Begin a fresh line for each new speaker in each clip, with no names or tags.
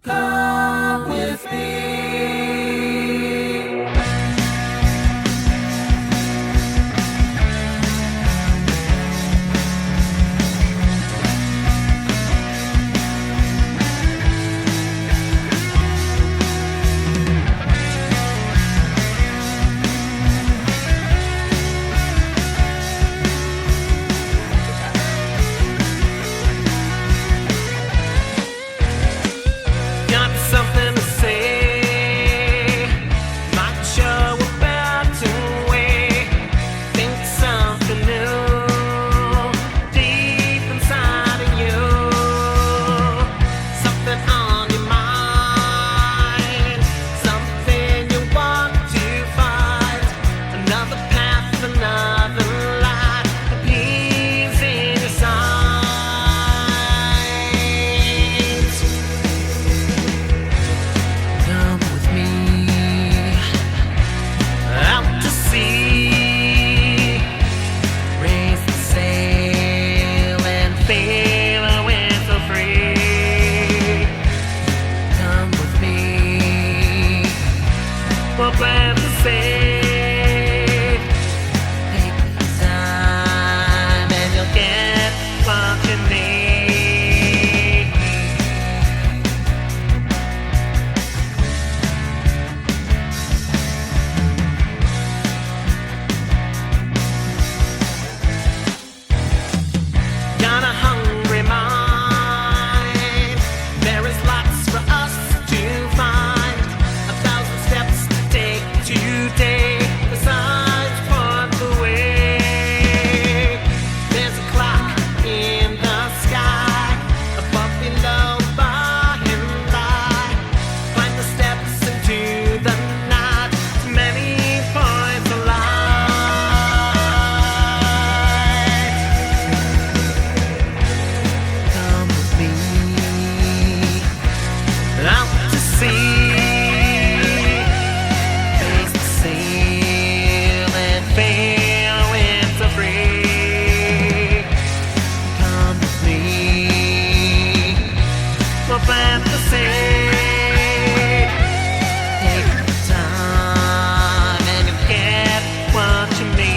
Come with me. Got something to say. Might show about to wait. Think something new deep inside of you. Something on your mind. Something you want to find. Another path, another light. A peace in your sight. Come with me out to sea. Raise the sail and feel our winds so free. Come with me. We'll plan to save. Take the time and you'll get what you need. Got a hungry mind. There is lots for us to find. 1,000 steps to take today. The signs point the way. There's a clock in the sky, above, below, by and by. Find the steps into the night. Many points of light. Come with me out to sea. Face the sail and feel our winds are free. Come with me. We'll plant the seed. Take the time and you'll get what you need.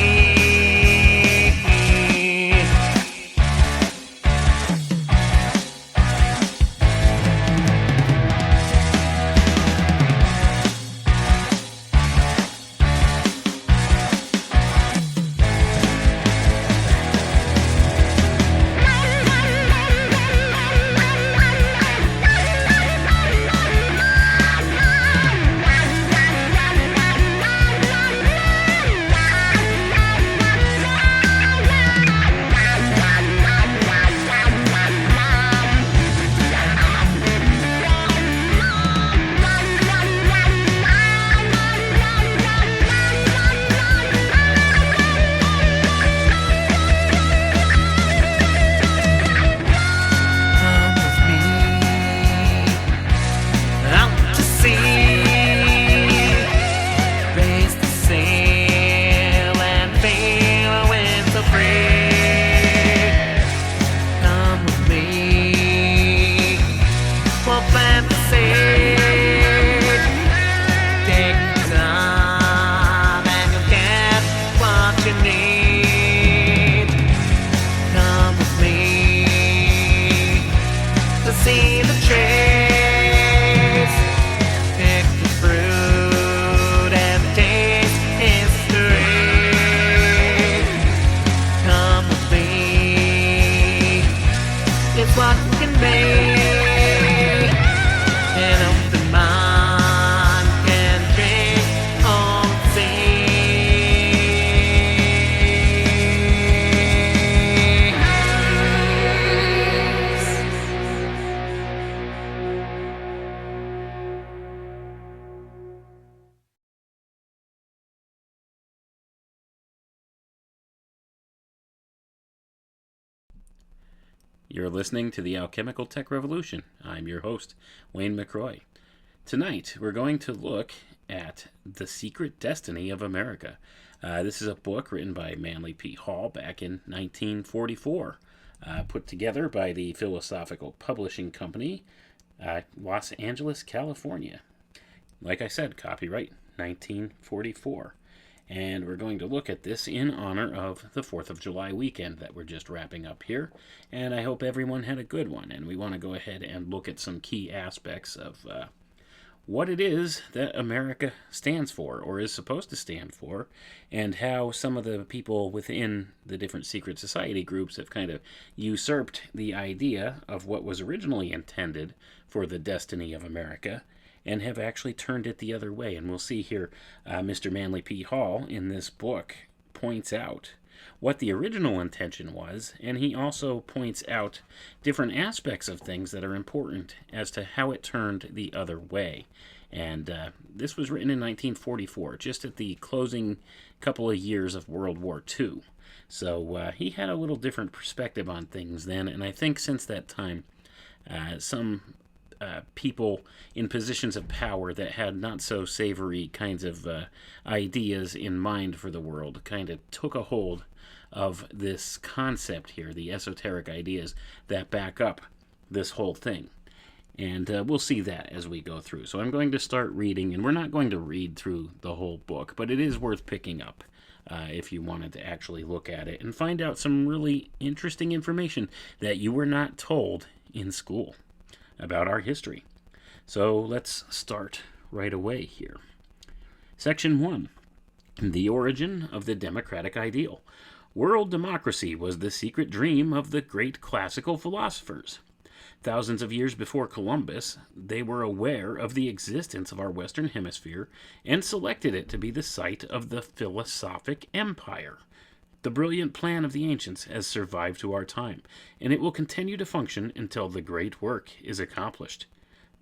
Come with me out to sea. Raise the sail and feel our winds are free. Come with me. We'll plant the seed. Take the time and you'll get what you need. Come with me to see the trees, pick the fruit and taste history. Come with me, it's what can be. An open mind can drink all the
You're listening to the Alchemical Tech Revolution. I'm your host, Wayne McCroy. Tonight, we're going to look at The Secret Destiny of America. This is a book written by Manly P. Hall back in 1944, put together by the Philosophical Publishing Company Los Angeles, California. Like I said, copyright 1944. And we're going to look at this in honor of the 4th of July weekend that we're just wrapping up here. And I hope everyone had a good one. And we want to go ahead and look at some key aspects of what it is that America stands for, or is supposed to stand for, and how some of the people within the different secret society groups have kind of usurped the idea of what was originally intended for the destiny of America and have actually turned it the other way. And we'll see here, Mr. Manly P. Hall in this book points out what the original intention was, and he also points out different aspects of things that are important as to how it turned the other way. And this was written in 1944, just at the closing couple of years of World War II. So he had a little different perspective on things then, and I think since that time, some people in positions of power that had not so savory kinds of ideas in mind for the world kind of took a hold of this concept here, the esoteric ideas that back up this whole thing. And we'll see that as we go through. So I'm going to start reading, and we're not going to read through the whole book, but it is worth picking up if you wanted to actually look at it and find out some really interesting information that you were not told in school about our history. So let's start right away here. Section 1. The origin of the democratic ideal. World democracy was the secret dream of the great classical philosophers. Thousands of years before Columbus, they were aware of the existence of our Western Hemisphere and selected it to be the site of the philosophic empire. The brilliant plan of the ancients has survived to our time, and it will continue to function until the great work is accomplished.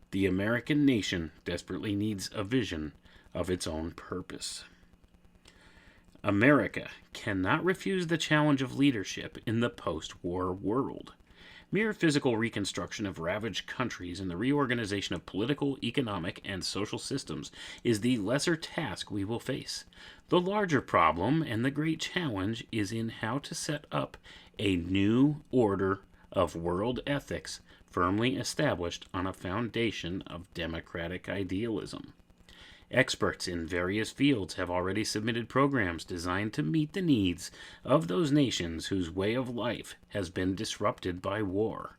The American nation desperately needs a vision of its own purpose. America cannot refuse the challenge of leadership in the post-war world. Mere physical reconstruction of ravaged countries and the reorganization of political, economic, and social systems is the lesser task we will face. The larger problem and the great challenge is in how to set up a new order of world ethics firmly established on a foundation of democratic idealism. Experts in various fields have already submitted programs designed to meet the needs of those nations whose way of life has been disrupted by war.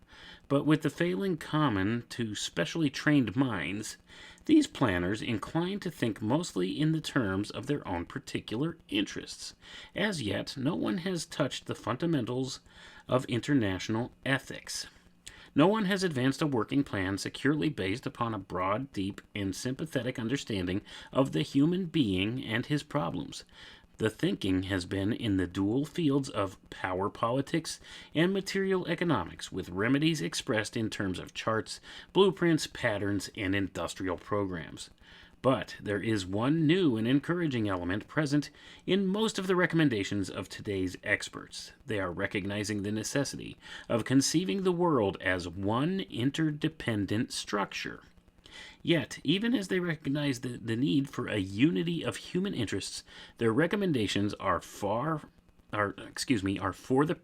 But with the failing common to specially trained minds, these planners incline to think mostly in the terms of their own particular interests. As yet, no one has touched the fundamentals of international ethics. No one has advanced a working plan securely based upon a broad, deep, and sympathetic understanding of the human being and his problems. The thinking has been in the dual fields of power politics and material economics, with remedies expressed in terms of charts, blueprints, patterns, and industrial programs. But there is one new and encouraging element present in most of the recommendations of today's experts. They are recognizing the necessity of conceiving the world as one interdependent structure. Yet, even as they recognize the need for a unity of human interests, their recommendations are for the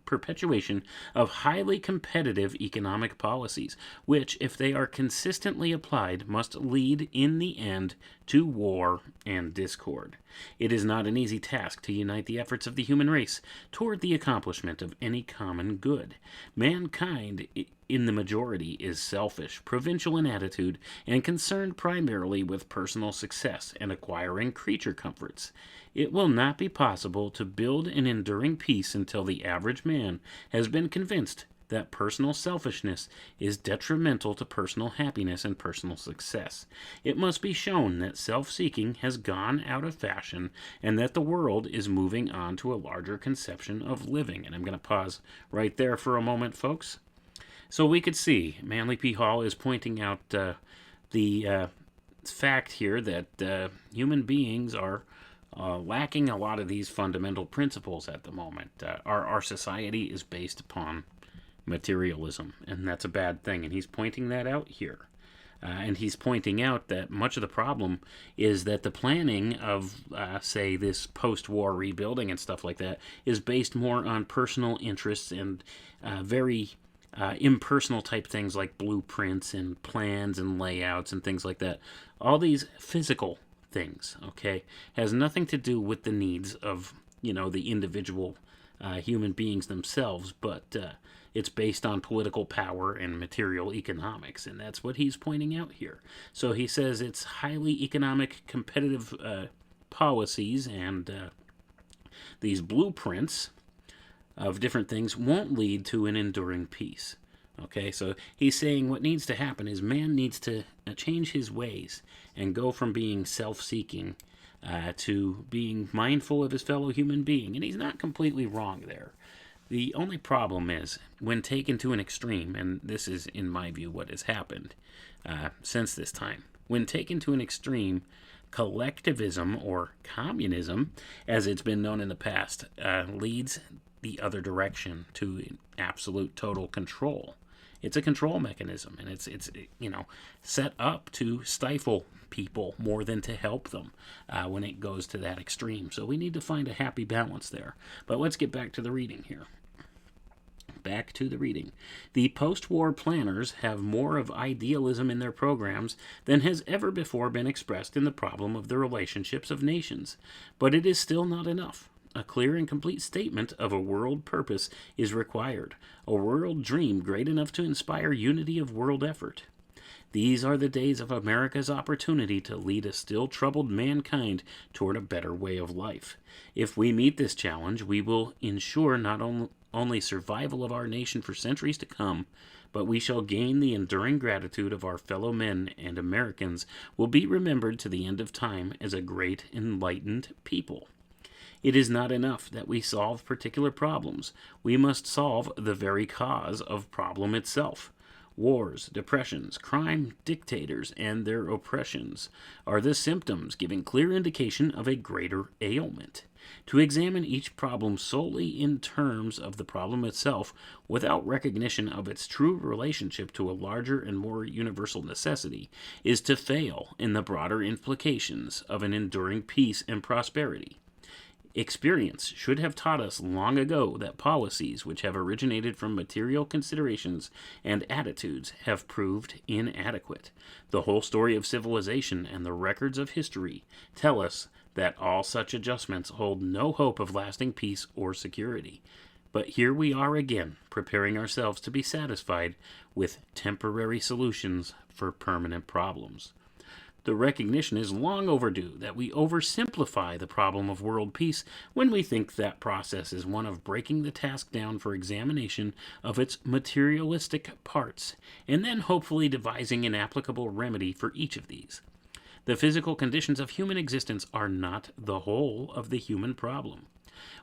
perpetuation of highly competitive economic policies, which, if they are consistently applied, must lead in the end to war and discord. It is not an easy task to unite the efforts of the human race toward the accomplishment of any common good. Mankind, in the majority, is selfish, provincial in attitude, and concerned primarily with personal success and acquiring creature comforts. It will not be possible to build an enduring peace until the average man has been convinced that personal selfishness is detrimental to personal happiness and personal success. It must be shown that self-seeking has gone out of fashion and that the world is moving on to a larger conception of living. And I'm going to pause right there for a moment, folks. So we could see Manly P. Hall is pointing out the fact here that human beings are lacking a lot of these fundamental principles at the moment. Our society is based upon materialism, and that's a bad thing, and he's pointing that out here. And he's pointing out that much of the problem is that the planning of, say, this post-war rebuilding and stuff like that is based more on personal interests and very impersonal type things like blueprints and plans and layouts and things like that. All these physical things, okay, has nothing to do with the needs of, the individual human beings themselves, but it's based on political power and material economics, and that's what he's pointing out here. So he says it's highly economic competitive policies and these blueprints of different things won't lead to an enduring peace. Okay, so he's saying what needs to happen is man needs to change his ways and go from being self-seeking to being mindful of his fellow human being. And he's not completely wrong there. The only problem is when taken to an extreme, and this is, in my view, what has happened since this time. When taken to an extreme, collectivism or communism, as it's been known in the past, leads the other direction to absolute total control. It's a control mechanism, and it's set up to stifle people more than to help them when it goes to that extreme. So we need to find a happy balance there. But let's get back to the reading here. Back to the reading. The post-war planners have more of idealism in their programs than has ever before been expressed in the problem of the relationships of nations. But it is still not enough. A clear and complete statement of a world purpose is required, a world dream great enough to inspire unity of world effort. These are the days of America's opportunity to lead a still troubled mankind toward a better way of life. If we meet this challenge, we will ensure not only survival of our nation for centuries to come, but we shall gain the enduring gratitude of our fellow men, and Americans will be remembered to the end of time as a great enlightened people. It is not enough that we solve particular problems. We must solve the very cause of problem itself. Wars, depressions, crime, dictators, and their oppressions are the symptoms giving clear indication of a greater ailment. To examine each problem solely in terms of the problem itself, without recognition of its true relationship to a larger and more universal necessity, is to fail in the broader implications of an enduring peace and prosperity. Experience should have taught us long ago that policies which have originated from material considerations and attitudes have proved inadequate. The whole story of civilization and the records of history tell us that all such adjustments hold no hope of lasting peace or security. But here we are again, preparing ourselves to be satisfied with temporary solutions for permanent problems. The recognition is long overdue that we oversimplify the problem of world peace when we think that process is one of breaking the task down for examination of its materialistic parts, and then hopefully devising an applicable remedy for each of these. The physical conditions of human existence are not the whole of the human problem.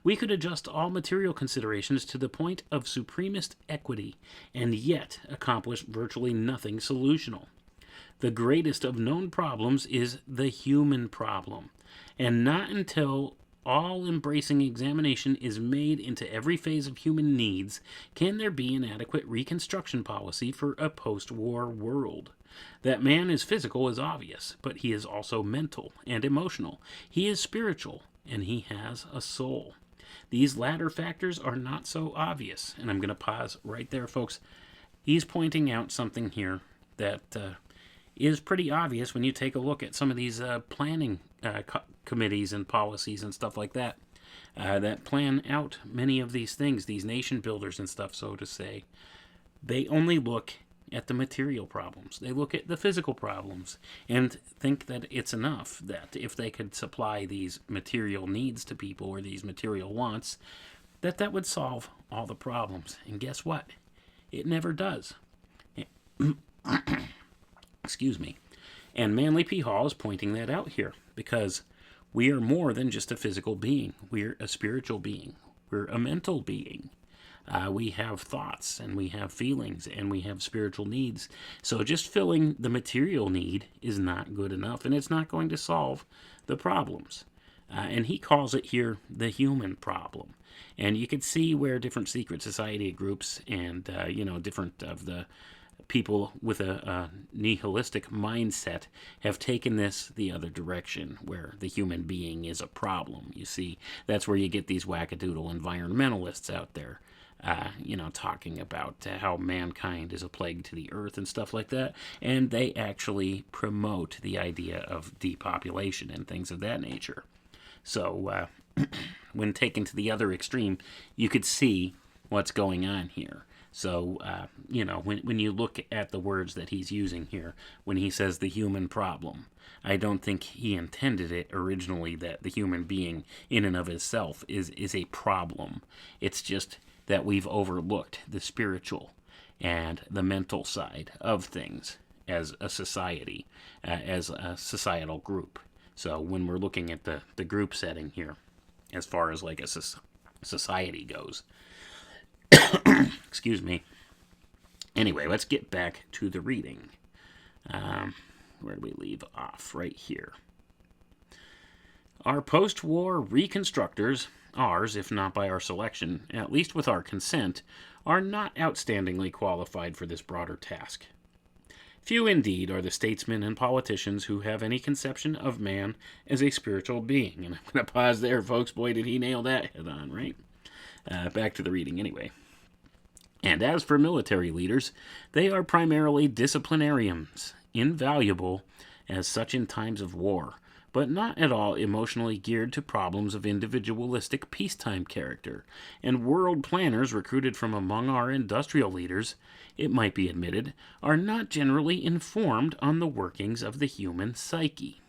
We could adjust all material considerations to the point of supremest equity, and yet accomplish virtually nothing solutional. The greatest of known problems is the human problem, and not until all-embracing examination is made into every phase of human needs can there be an adequate reconstruction policy for a post-war world. That man is physical is obvious, but he is also mental and emotional. He is spiritual, and he has a soul. These latter factors are not so obvious, and I'm going to pause right there, folks. He's pointing out something here that is pretty obvious when you take a look at some of these planning committees and policies and stuff like that that plan out many of these things, these nation builders and stuff, so to say. They only look at the material problems. They look at the physical problems and think that it's enough, that if they could supply these material needs to people or these material wants, that would solve all the problems. And guess what? It never does. Excuse me. And Manly P. Hall is pointing that out here, because we are more than just a physical being. We're a spiritual being. We're a mental being. We have thoughts, and we have feelings, and we have spiritual needs. So just filling the material need is not good enough, and it's not going to solve the problems. And he calls it here the human problem. And you can see where different secret society groups and, different of the people with a nihilistic mindset have taken this the other direction, where the human being is a problem. You see, that's where you get these wackadoodle environmentalists out there. talking about how mankind is a plague to the earth and stuff like that. And they actually promote the idea of depopulation and things of that nature. So when taken to the other extreme, you could see what's going on here. So, when you look at the words that he's using here, when he says the human problem, I don't think he intended it originally that the human being in and of itself is a problem. It's just that we've overlooked the spiritual and the mental side of things as a society, as a societal group. So when we're looking at the group setting here, as far as like a society goes, excuse me. Anyway, let's get back to the reading. Where do we leave off? Right here. Our post-war reconstructors, ours, if not by our selection, at least with our consent, are not outstandingly qualified for this broader task. Few indeed are the statesmen and politicians who have any conception of man as a spiritual being. And I'm going to pause there, folks. Boy, did he nail that head on, right? Back to the reading anyway. And as for military leaders, they are primarily disciplinarians, invaluable as such in times of war, but not at all emotionally geared to problems of individualistic peacetime character. And world planners recruited from among our industrial leaders, it might be admitted, are not generally informed on the workings of the human psyche.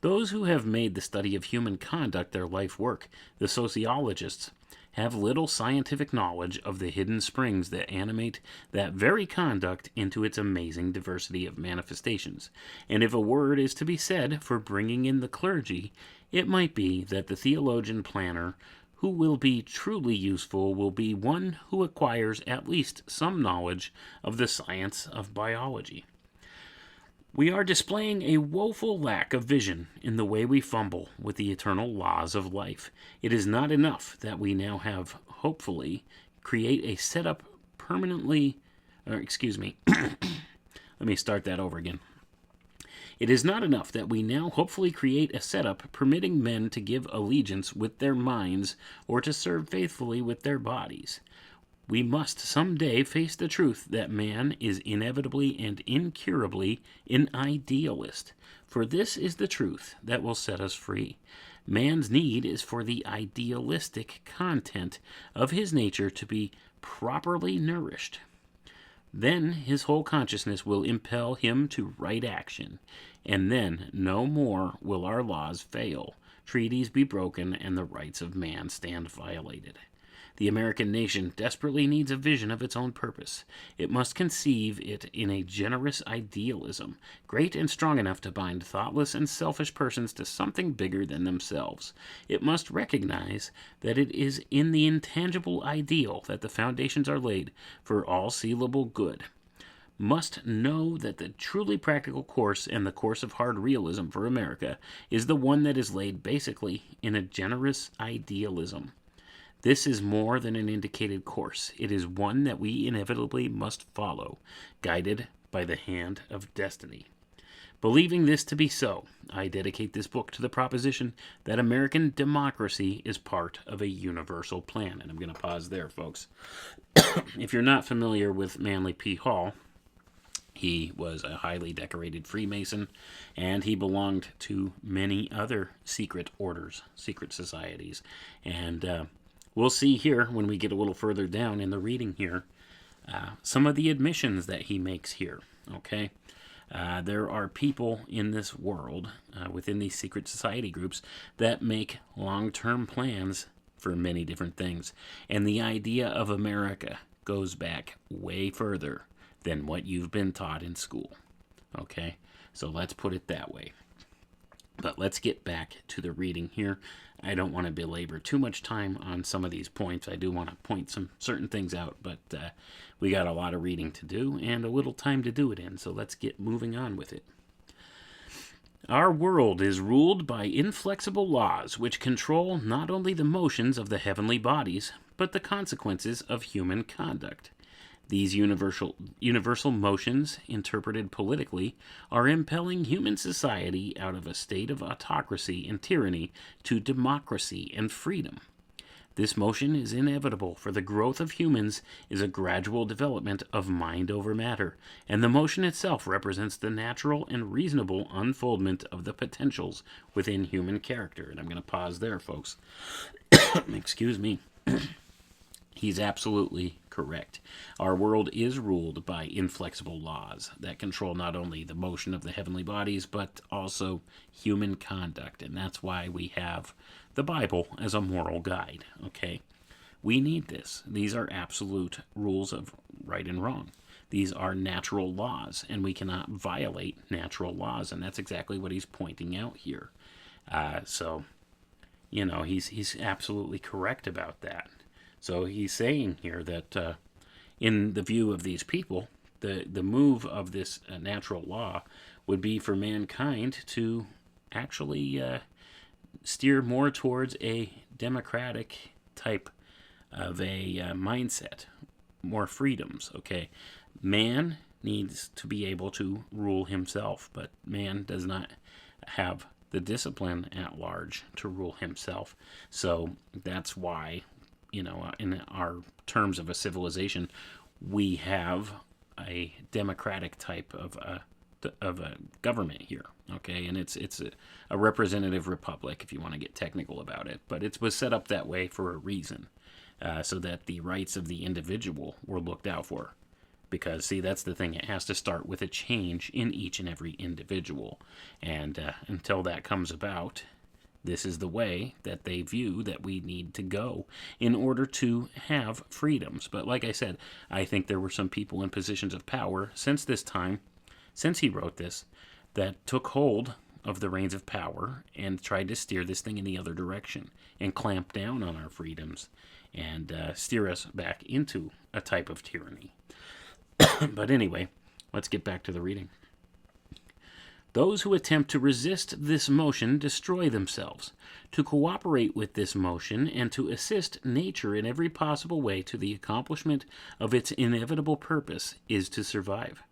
Those who have made the study of human conduct their life work, the sociologists, have little scientific knowledge of the hidden springs that animate that very conduct into its amazing diversity of manifestations. And if a word is to be said for bringing in the clergy, it might be that the theologian planner who will be truly useful will be one who acquires at least some knowledge of the science of biology. We are displaying a woeful lack of vision in the way we fumble with the eternal laws of life. It is not enough that we now have, hopefully, create a setup permanently, let me start that over again. It is not enough that we now hopefully create a setup permitting men to give allegiance with their minds or to serve faithfully with their bodies. We must some day face the truth that man is inevitably and incurably an idealist, for this is the truth that will set us free. Man's need is for the idealistic content of his nature to be properly nourished. Then his whole consciousness will impel him to right action, and then no more will our laws fail, treaties be broken, and the rights of man stand violated. The American nation desperately needs a vision of its own purpose. It must conceive it in a generous idealism, great and strong enough to bind thoughtless and selfish persons to something bigger than themselves. It must recognize that it is in the intangible ideal that the foundations are laid for all seeable good. Must know that the truly practical course and the course of hard realism for America is the one that is laid basically in a generous idealism. This is more than an indicated course. It is one that we inevitably must follow, guided by the hand of destiny. Believing this to be so, I dedicate this book to the proposition that American democracy is part of a universal plan. And I'm going to pause there, folks. If you're not familiar with Manly P. Hall, he was a highly decorated Freemason, and he belonged to many other secret orders, secret societies. And we'll see here, when we get a little further down in the reading here, some of the admissions that he makes here, okay? There are people in this world, within these secret society groups, that make long-term plans for many different things. And the idea of America goes back way further than what you've been taught in school, okay? So let's put it that way. But let's get back to the reading here. I don't want to belabor too much time on some of these points. I do want to point some certain things out, but we got a lot of reading to do and a little time to do it in, so let's get moving on with it. Our world is ruled by inflexible laws which control not only the motions of the heavenly bodies, but the consequences of human conduct. These universal motions, interpreted politically, are impelling human society out of a state of autocracy and tyranny to democracy and freedom. This motion is inevitable, for the growth of humans is a gradual development of mind over matter, and the motion itself represents the natural and reasonable unfoldment of the potentials within human character. And I'm going to pause there, folks. Excuse me. He's absolutely correct. Our world is ruled by inflexible laws that control not only the motion of the heavenly bodies, but also human conduct. And that's why we have the Bible as a moral guide, okay? We need this. These are absolute rules of right and wrong. These are natural laws, and we cannot violate natural laws, and that's exactly what he's pointing out here. He's absolutely correct about that. So he's saying here that in the view of these people, the move of this natural law would be for mankind to actually steer more towards a democratic type of a mindset, more freedoms, okay? Man needs to be able to rule himself, but man does not have the discipline at large to rule himself. So that's why, in our terms of a civilization, we have a democratic type of a government here, okay? And it's a representative republic, if you want to get technical about it. But it was set up that way for a reason, so that the rights of the individual were looked out for. Because, see, that's the thing. It has to start with a change in each and every individual. And until that comes about, this is the way that they view that we need to go in order to have freedoms. But like I said, I think there were some people in positions of power since this time, since he wrote this, that took hold of the reins of power and tried to steer this thing in the other direction and clamp down on our freedoms and steer us back into a type of tyranny. But anyway, let's get back to the reading. Those who attempt to resist this motion destroy themselves. To cooperate with this motion and to assist nature in every possible way to the accomplishment of its inevitable purpose is to survive.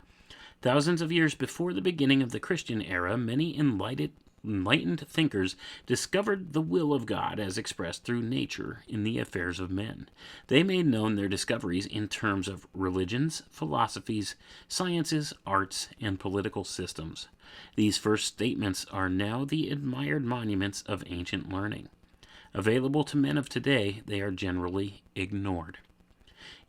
Thousands of years before the beginning of the Christian era, many enlightened thinkers discovered the will of God as expressed through nature in the affairs of men. They made known their discoveries in terms of religions, philosophies, sciences, arts, and political systems. These first statements are now the admired monuments of ancient learning. Available to men of today, they are generally ignored.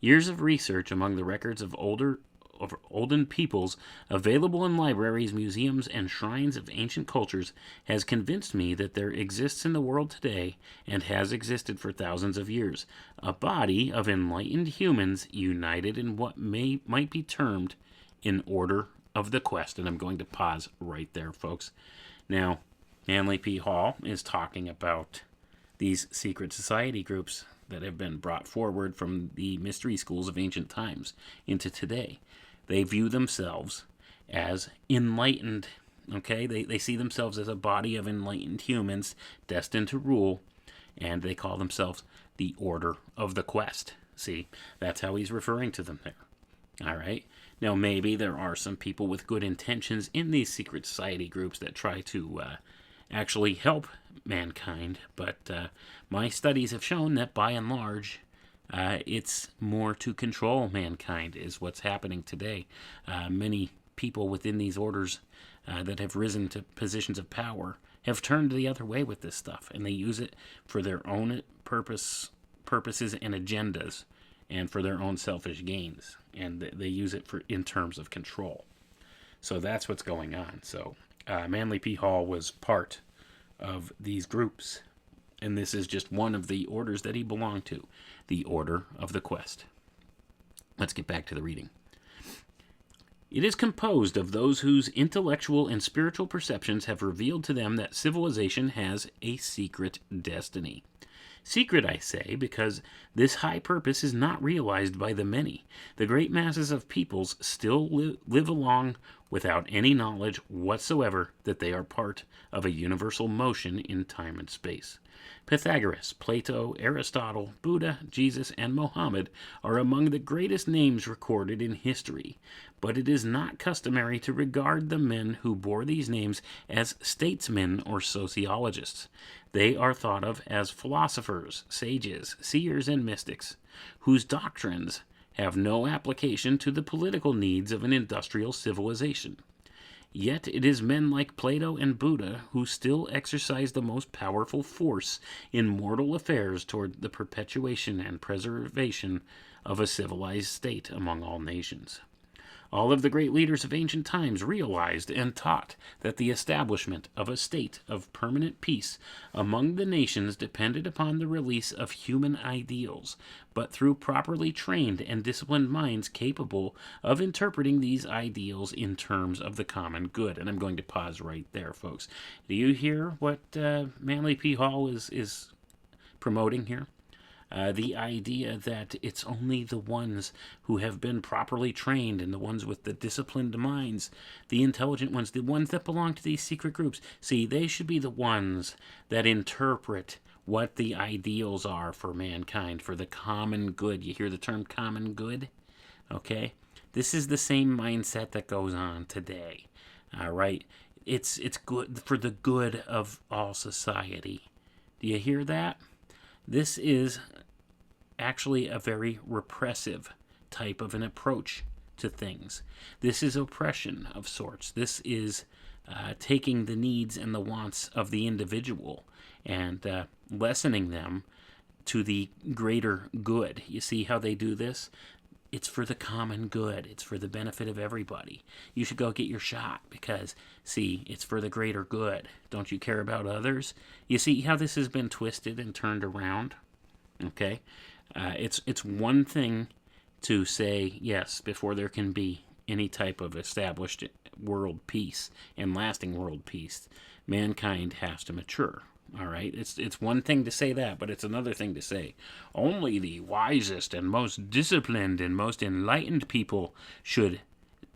Years of research among the records of olden peoples available in libraries, museums, and shrines of ancient cultures has convinced me that there exists in the world today, and has existed for thousands of years, a body of enlightened humans united in what might be termed an order of the quest. And I'm going to pause right there, folks. Now, Manly P. Hall is talking about these secret society groups that have been brought forward from the mystery schools of ancient times into today. They view themselves as enlightened, okay? They see themselves as a body of enlightened humans destined to rule, and they call themselves the Order of the Quest. See, that's how he's referring to them there. All right? Now, maybe there are some people with good intentions in these secret society groups that try to actually help mankind, but my studies have shown that by and large, it's more to control mankind is what's happening today. Many people within these orders that have risen to positions of power have turned the other way with this stuff, and they use it for their own purposes and agendas, and for their own selfish gains, and they use it in terms of control. So that's what's going on. So Manly P. Hall was part of these groups, and this is just one of the orders that he belonged to, the Order of the Quest. Let's get back to the reading. It is composed of those whose intellectual and spiritual perceptions have revealed to them that civilization has a secret destiny. Secret, I say, because this high purpose is not realized by the many. The great masses of peoples still live along without any knowledge whatsoever that they are part of a universal motion in time and space. Pythagoras, Plato, Aristotle, Buddha, Jesus, and Mohammed are among the greatest names recorded in history, but it is not customary to regard the men who bore these names as statesmen or sociologists. They are thought of as philosophers, sages, seers, and mystics, whose doctrines have no application to the political needs of an industrial civilization. Yet it is men like Plato and Buddha who still exercise the most powerful force in mortal affairs toward the perpetuation and preservation of a civilized state among all nations. All of the great leaders of ancient times realized and taught that the establishment of a state of permanent peace among the nations depended upon the release of human ideals, but through properly trained and disciplined minds capable of interpreting these ideals in terms of the common good. And I'm going to pause right there, folks. Do you hear what Manly P. Hall is promoting here? The idea that it's only the ones who have been properly trained and the ones with the disciplined minds, the intelligent ones, the ones that belong to these secret groups. See, they should be the ones that interpret what the ideals are for mankind, for the common good. You hear the term common good? Okay? This is the same mindset that goes on today. All right? It's good for the good of all society. Do you hear that? This is actually a very repressive type of an approach to things. This is oppression of sorts. This is taking the needs and the wants of the individual and lessening them to the greater good. You see how they do this? It's for the common good. It's for the benefit of everybody. You should go get your shot because, see, it's for the greater good. Don't you care about others? You see how this has been twisted and turned around? Okay? It's one thing to say, yes, before there can be any type of established world peace and lasting world peace, mankind has to mature. All right, it's one thing to say that, but it's another thing to say only the wisest and most disciplined and most enlightened people should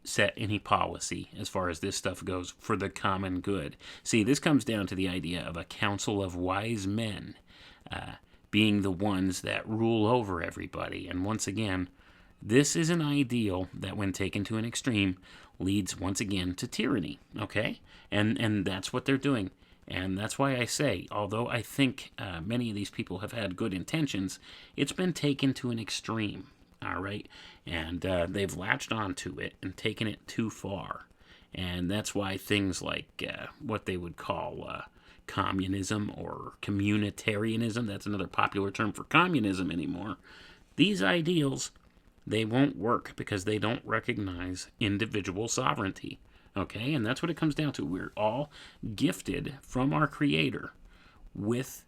set any policy as far as this stuff goes for the common good. See, this comes down to the idea of a council of wise men being the ones that rule over everybody. And once again, this is an ideal that, when taken to an extreme, leads once again to tyranny. Okay, and that's what they're doing. And that's why I say, although I think many of these people have had good intentions, it's been taken to an extreme, all right? And they've latched onto it and taken it too far. And that's why things like what they would call communism or communitarianism, that's another popular term for communism anymore, these ideals, they won't work because they don't recognize individual sovereignty. Okay, and that's what it comes down to. We're all gifted from our Creator with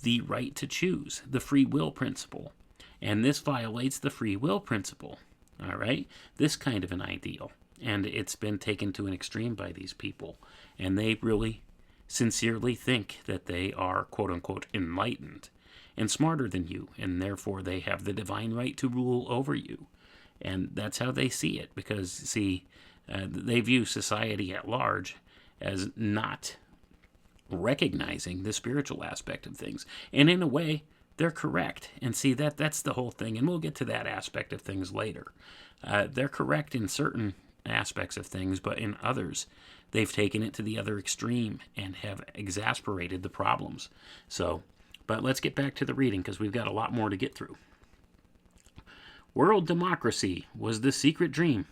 the right to choose, the free will principle. And this violates the free will principle. All right, this kind of an ideal. And it's been taken to an extreme by these people. And they really sincerely think that they are, quote unquote, enlightened and smarter than you. And therefore they have the divine right to rule over you. And that's how they see it. Because, see, they view society at large as not recognizing the spiritual aspect of things. And in a way, they're correct. And see, that's the whole thing. And we'll get to that aspect of things later. They're correct in certain aspects of things, but in others, they've taken it to the other extreme and have exasperated the problems. So, but let's get back to the reading because we've got a lot more to get through. World democracy was the secret dream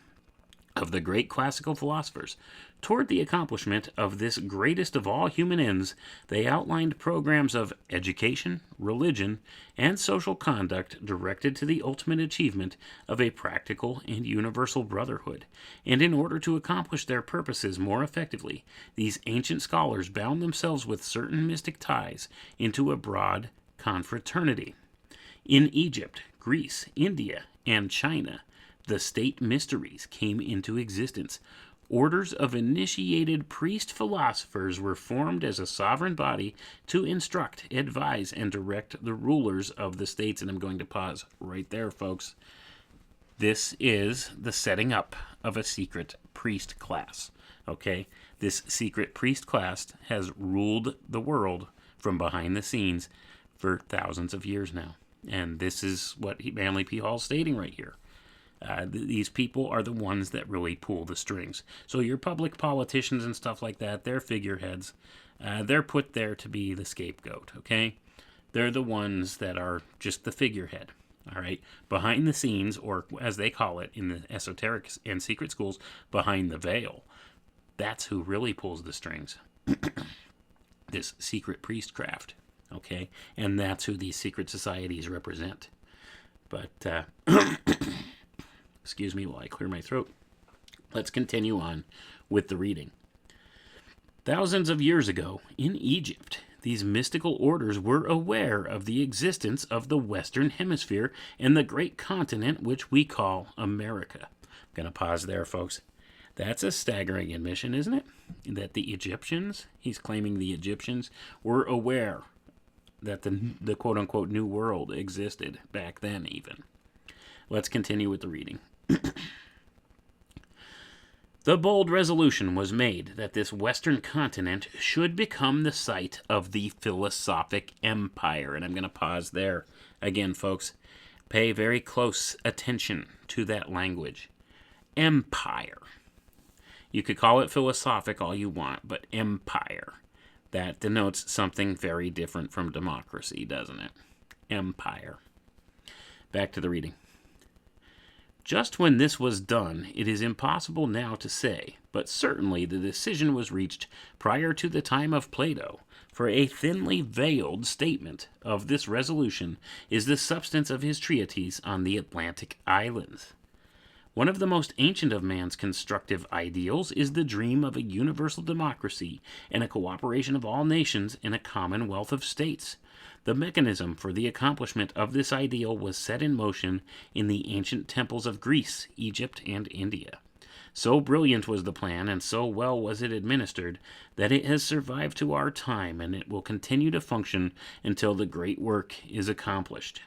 of the great classical philosophers. Toward the accomplishment of this greatest of all human ends, they outlined programs of education, religion, and social conduct directed to the ultimate achievement of a practical and universal brotherhood. And in order to accomplish their purposes more effectively, these ancient scholars bound themselves with certain mystic ties into a broad confraternity. In Egypt, Greece, India, and China, the state mysteries came into existence. Orders of initiated priest philosophers were formed as a sovereign body to instruct, advise, and direct the rulers of the states. And I'm going to pause right there, folks. This is the setting up of a secret priest class. Okay? This secret priest class has ruled the world from behind the scenes for thousands of years now. And this is what Manly P. Hall's stating right here. These people are the ones that really pull the strings. So your public politicians and stuff like that, they're figureheads. They're put there to be the scapegoat, okay? They're the ones that are just the figurehead, all right? Behind the scenes, or as they call it in the esoteric and secret schools, behind the veil. That's who really pulls the strings. This secret priestcraft, okay? And that's who these secret societies represent. But, excuse me while I clear my throat. Let's continue on with the reading. Thousands of years ago, in Egypt, these mystical orders were aware of the existence of the Western Hemisphere and the great continent which we call America. I'm going to pause there, folks. That's a staggering admission, isn't it? That the Egyptians, he's claiming the Egyptians, were aware that the quote-unquote New World existed back then even. Let's continue with the reading. The bold resolution was made that this western continent should become the site of the philosophic empire. And I'm going to pause there. Again, folks, pay very close attention to that language. Empire. You could call it philosophic all you want, but empire. That denotes something very different from democracy, doesn't it? Empire. Back to the reading. Just when this was done, it is impossible now to say, but certainly the decision was reached prior to the time of Plato, for a thinly veiled statement of this resolution is the substance of his treatise on the Atlantic Islands. One of the most ancient of man's constructive ideals is the dream of a universal democracy and a cooperation of all nations in a commonwealth of states. The mechanism for the accomplishment of this ideal was set in motion in the ancient temples of Greece, Egypt, and India. So brilliant was the plan, and so well was it administered, that it has survived to our time, and it will continue to function until the great work is accomplished.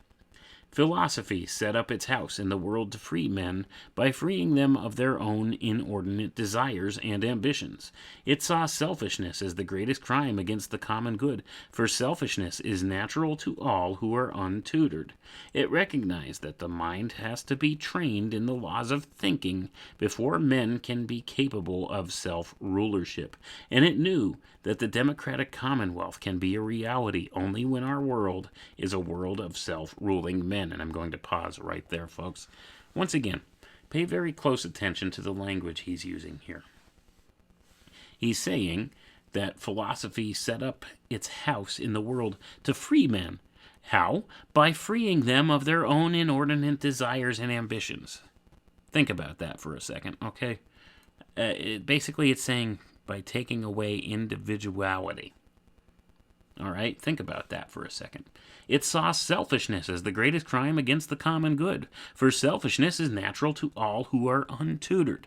Philosophy set up its house in the world to free men by freeing them of their own inordinate desires and ambitions. It saw selfishness as the greatest crime against the common good, for selfishness is natural to all who are untutored. It recognized that the mind has to be trained in the laws of thinking before men can be capable of self-rulership, and it knew that the democratic commonwealth can be a reality only when our world is a world of self-ruling men. And I'm going to pause right there, folks. Once again, pay very close attention to the language he's using here. He's saying that philosophy set up its house in the world to free men. How? By freeing them of their own inordinate desires and ambitions. Think about that for a second, okay? Basically, it's saying by taking away individuality. All right, think about that for a second. It saw selfishness as the greatest crime against the common good, for selfishness is natural to all who are untutored.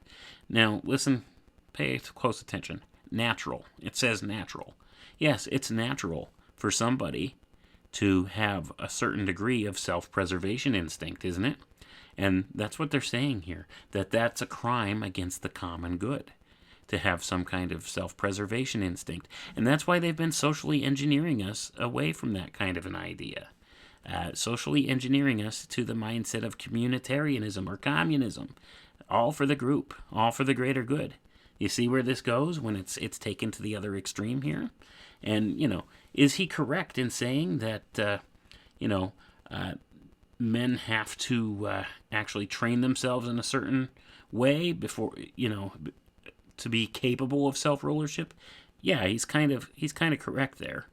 Now, listen, pay close attention. Natural. It says natural. Yes, it's natural for somebody to have a certain degree of self-preservation instinct, isn't it? And that's what they're saying here, that that's a crime against the common good, to have some kind of self-preservation instinct. And that's why they've been socially engineering us away from that kind of an idea. Socially engineering us to the mindset of communitarianism or communism. All for the group, all for the greater good. You see where this goes when it's taken to the other extreme here? And, is he correct in saying that, men have to actually train themselves in a certain way before, to be capable of self-rulership? Yeah, he's kind of correct there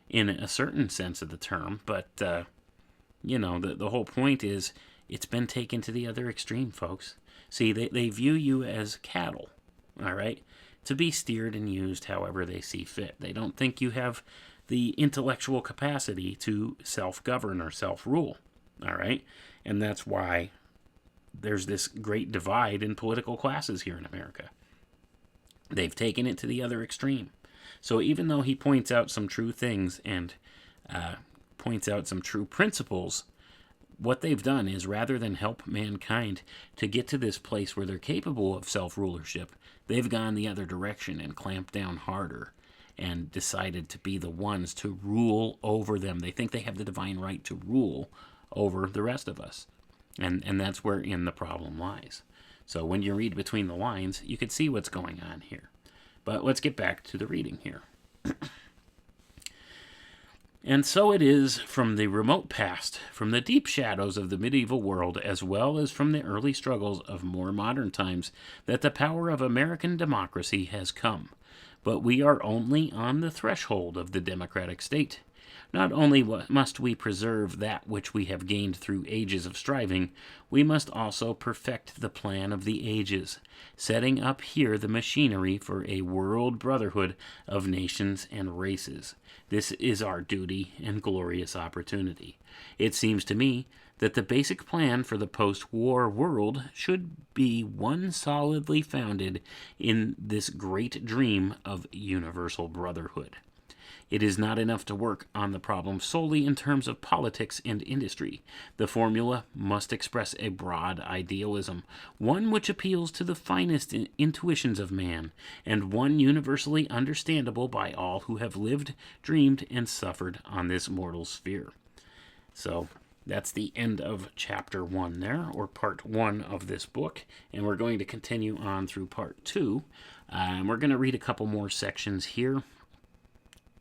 in a certain sense of the term, but the whole point is it's been taken to the other extreme, folks. See, they view you as cattle, all right, to be steered and used however they see fit. They don't think you have the intellectual capacity to self-govern or self-rule, all right? And that's why there's this great divide in political classes here in America. They've taken it to the other extreme. So even though he points out some true things and points out some true principles, what they've done is, rather than help mankind to get to this place where they're capable of self-rulership, they've gone the other direction and clamped down harder and decided to be the ones to rule over them. They think they have the divine right to rule over the rest of us. And that's wherein the problem lies. So when you read between the lines, you can see what's going on here. But let's get back to the reading here. And so it is from the remote past, from the deep shadows of the medieval world, as well as from the early struggles of more modern times, that the power of American democracy has come. But we are only on the threshold of the democratic state. Not only must we preserve that which we have gained through ages of striving, we must also perfect the plan of the ages, setting up here the machinery for a world brotherhood of nations and races. This is our duty and glorious opportunity. It seems to me that the basic plan for the post-war world should be one solidly founded in this great dream of universal brotherhood. It is not enough to work on the problem solely in terms of politics and industry. The formula must express a broad idealism, one which appeals to the finest intuitions of man, and one universally understandable by all who have lived, dreamed, and suffered on this mortal sphere. So that's the end of chapter 1 there, or part 1 of this book, and we're going to continue on through part 2. We're going to read a couple more sections here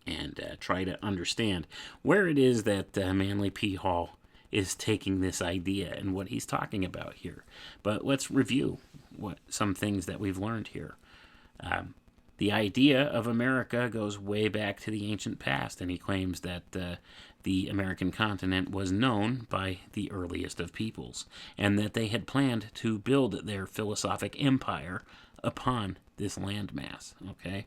and try to understand where it is that Manly P. Hall is taking this idea and what he's talking about here. But let's review some things that we've learned here. The idea of America goes way back to the ancient past, and he claims that the American continent was known by the earliest of peoples, and that they had planned to build their philosophic empire upon this landmass, okay?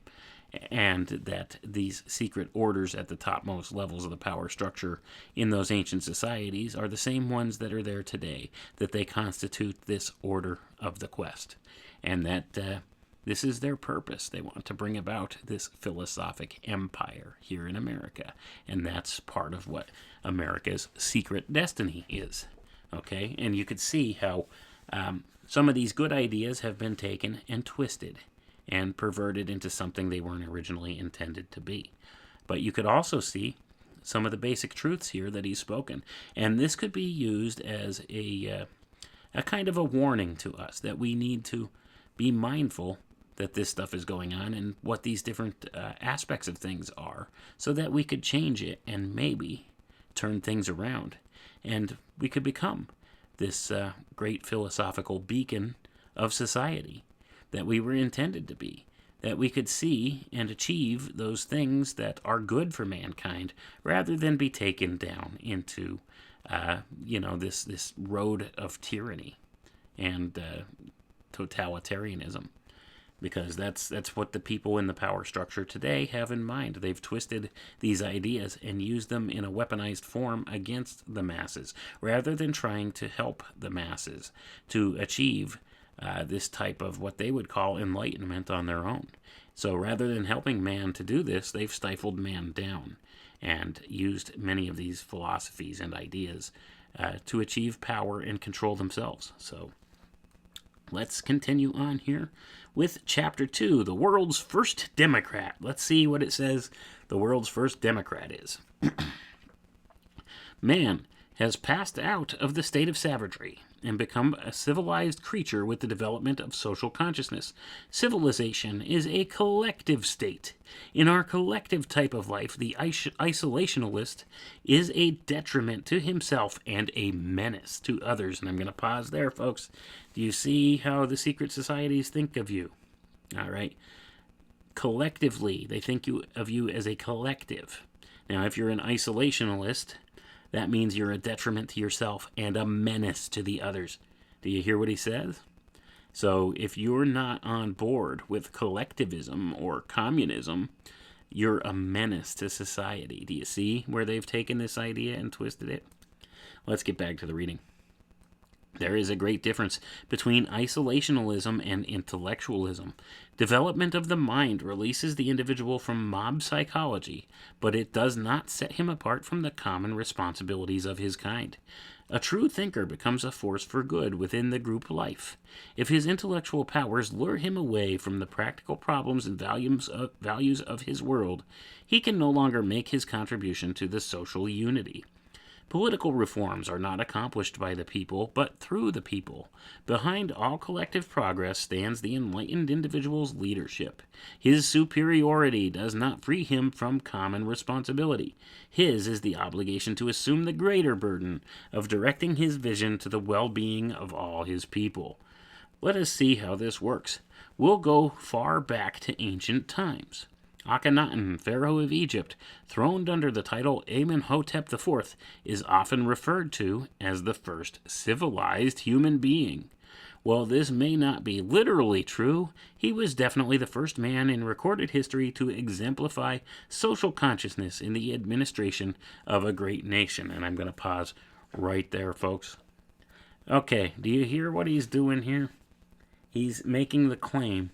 And that these secret orders at the topmost levels of the power structure in those ancient societies are the same ones that are there today, that they constitute this order of the quest, and that this is their purpose. They want to bring about this philosophic empire here in America, and that's part of what America's secret destiny is, okay? And you could see how some of these good ideas have been taken and twisted and perverted into something they weren't originally intended to be. But you could also see some of the basic truths here that he's spoken. And this could be used as a kind of a warning to us that we need to be mindful that this stuff is going on and what these different aspects of things are, so that we could change it and maybe turn things around. And we could become this great philosophical beacon of society that we were intended to be, that we could see and achieve those things that are good for mankind, rather than be taken down into, this road of tyranny and totalitarianism, because that's what the people in the power structure today have in mind. They've twisted these ideas and used them in a weaponized form against the masses, rather than trying to help the masses to achieve this type of what they would call enlightenment on their own. So rather than helping man to do this, they've stifled man down and used many of these philosophies and ideas to achieve power and control themselves. So let's continue on here with chapter 2, the world's first Democrat. Let's see what it says the world's first Democrat is. Man has passed out of the state of savagery and become a civilized creature with the development of social consciousness. Civilization is a collective state. In our collective type of life, the isolationalist is a detriment to himself and a menace to others. And I'm going to pause there, folks. Do you see how the secret societies think of you? All right. Collectively, they think of you as a collective. Now, if you're an isolationalist, that means you're a detriment to yourself and a menace to the others. Do you hear what he says? So if you're not on board with collectivism or communism, you're a menace to society. Do you see where they've taken this idea and twisted it? Let's get back to the reading. There is a great difference between isolationalism and intellectualism. Development of the mind releases the individual from mob psychology, but it does not set him apart from the common responsibilities of his kind. A true thinker becomes a force for good within the group life. If his intellectual powers lure him away from the practical problems and values of his world, he can no longer make his contribution to the social unity. Political reforms are not accomplished by the people, but through the people. Behind all collective progress stands the enlightened individual's leadership. His superiority does not free him from common responsibility. His is the obligation to assume the greater burden of directing his vision to the well-being of all his people. Let us see how this works. We'll go far back to ancient times. Akhenaten, Pharaoh of Egypt, throned under the title Amenhotep IV, is often referred to as the first civilized human being. While this may not be literally true, he was definitely the first man in recorded history to exemplify social consciousness in the administration of a great nation. And I'm going to pause right there, folks. Okay, do you hear what he's doing here? He's making the claim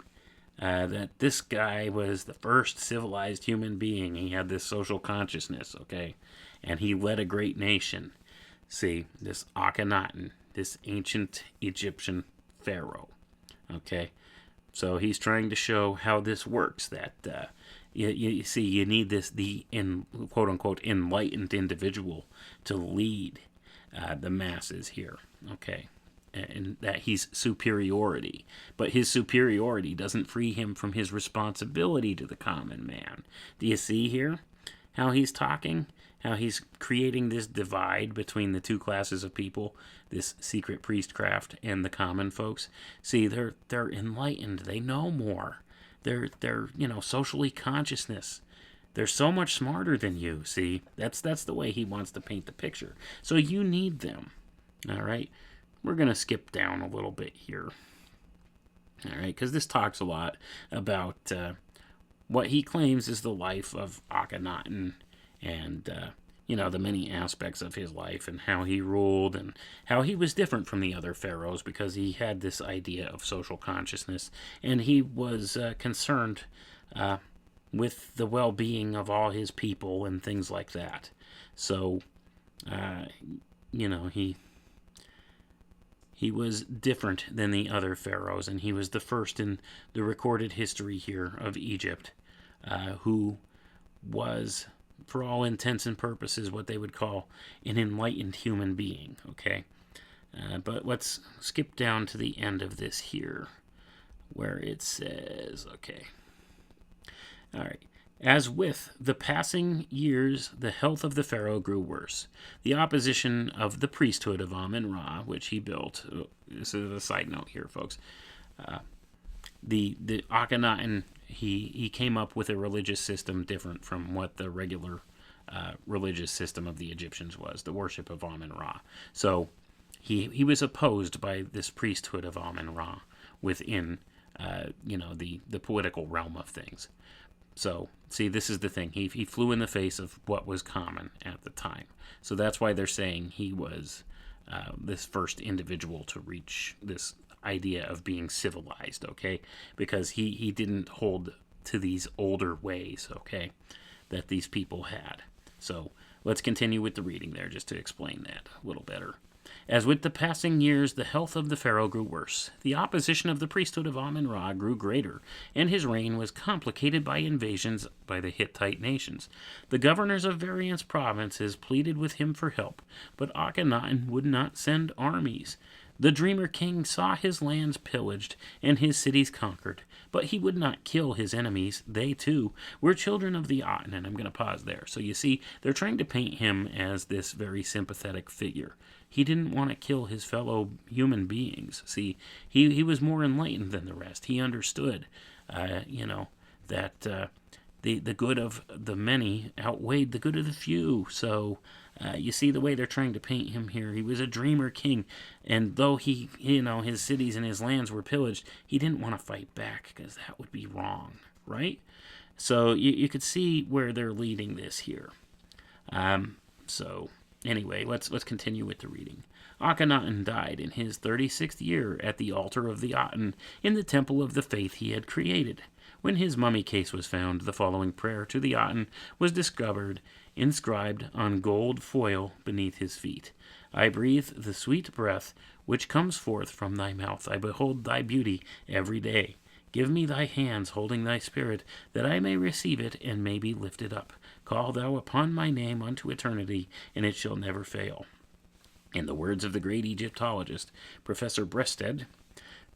that this guy was the first civilized human being. He had this social consciousness, okay? And he led a great nation. See, this Akhenaten, this ancient Egyptian pharaoh, okay? So he's trying to show how this works, that you see, you need the quote-unquote enlightened individual to lead the masses here, okay? And that he's superiority. But his superiority doesn't free him from his responsibility to the common man. Do you see here how he's talking? How he's creating this divide between the two classes of people, this secret priestcraft and the common folks? See, they're enlightened. They know more. They're socially consciousness. They're so much smarter than you. See, that's the way he wants to paint the picture. So you need them. All right. We're going to skip down a little bit here, all right, because this talks a lot about what he claims is the life of Akhenaten and, the many aspects of his life and how he ruled and how he was different from the other pharaohs because he had this idea of social consciousness and he was concerned with the well-being of all his people and things like that. So, he was different than the other pharaohs, and he was the first in the recorded history here of Egypt who was, for all intents and purposes, what they would call an enlightened human being, okay? But let's skip down to the end of this here, where it says, okay, all right. As with the passing years, the health of the pharaoh grew worse. The opposition of the priesthood of Amun-Ra, which he built, this is a side note here, folks, the Akhenaten, he came up with a religious system different from what the regular religious system of the Egyptians was, the worship of Amun-Ra. So he was opposed by this priesthood of Amun-Ra within, the political realm of things. So, see, this is the thing. He flew in the face of what was common at the time. So that's why they're saying he was this first individual to reach this idea of being civilized, okay? Because he didn't hold to these older ways, okay, that these people had. So let's continue with the reading there just to explain that a little better. As with the passing years, the health of the pharaoh grew worse. The opposition of the priesthood of Amun-Ra grew greater, and his reign was complicated by invasions by the Hittite nations. The governors of various provinces pleaded with him for help, but Akhenaten would not send armies. The dreamer king saw his lands pillaged and his cities conquered, but he would not kill his enemies. They, too, were children of the Aten. And I'm going to pause there. So you see, they're trying to paint him as this very sympathetic figure. He didn't want to kill his fellow human beings. See, he was more enlightened than the rest. He understood, that the good of the many outweighed the good of the few. So you see the way they're trying to paint him here. He was a dreamer king, and though his cities and his lands were pillaged, he didn't want to fight back because that would be wrong, right? So you could see where they're leading this here. So anyway, let's continue with the reading. Akhenaten died in his 36th year at the altar of the Aten in the temple of the faith he had created. When his mummy case was found, the following prayer to the Aten was discovered, inscribed on gold foil beneath his feet. I breathe the sweet breath which comes forth from thy mouth. I behold thy beauty every day. Give me thy hands holding thy spirit, that I may receive it and may be lifted up. Call thou upon my name unto eternity, and it shall never fail. In the words of the great Egyptologist, Professor Breasted,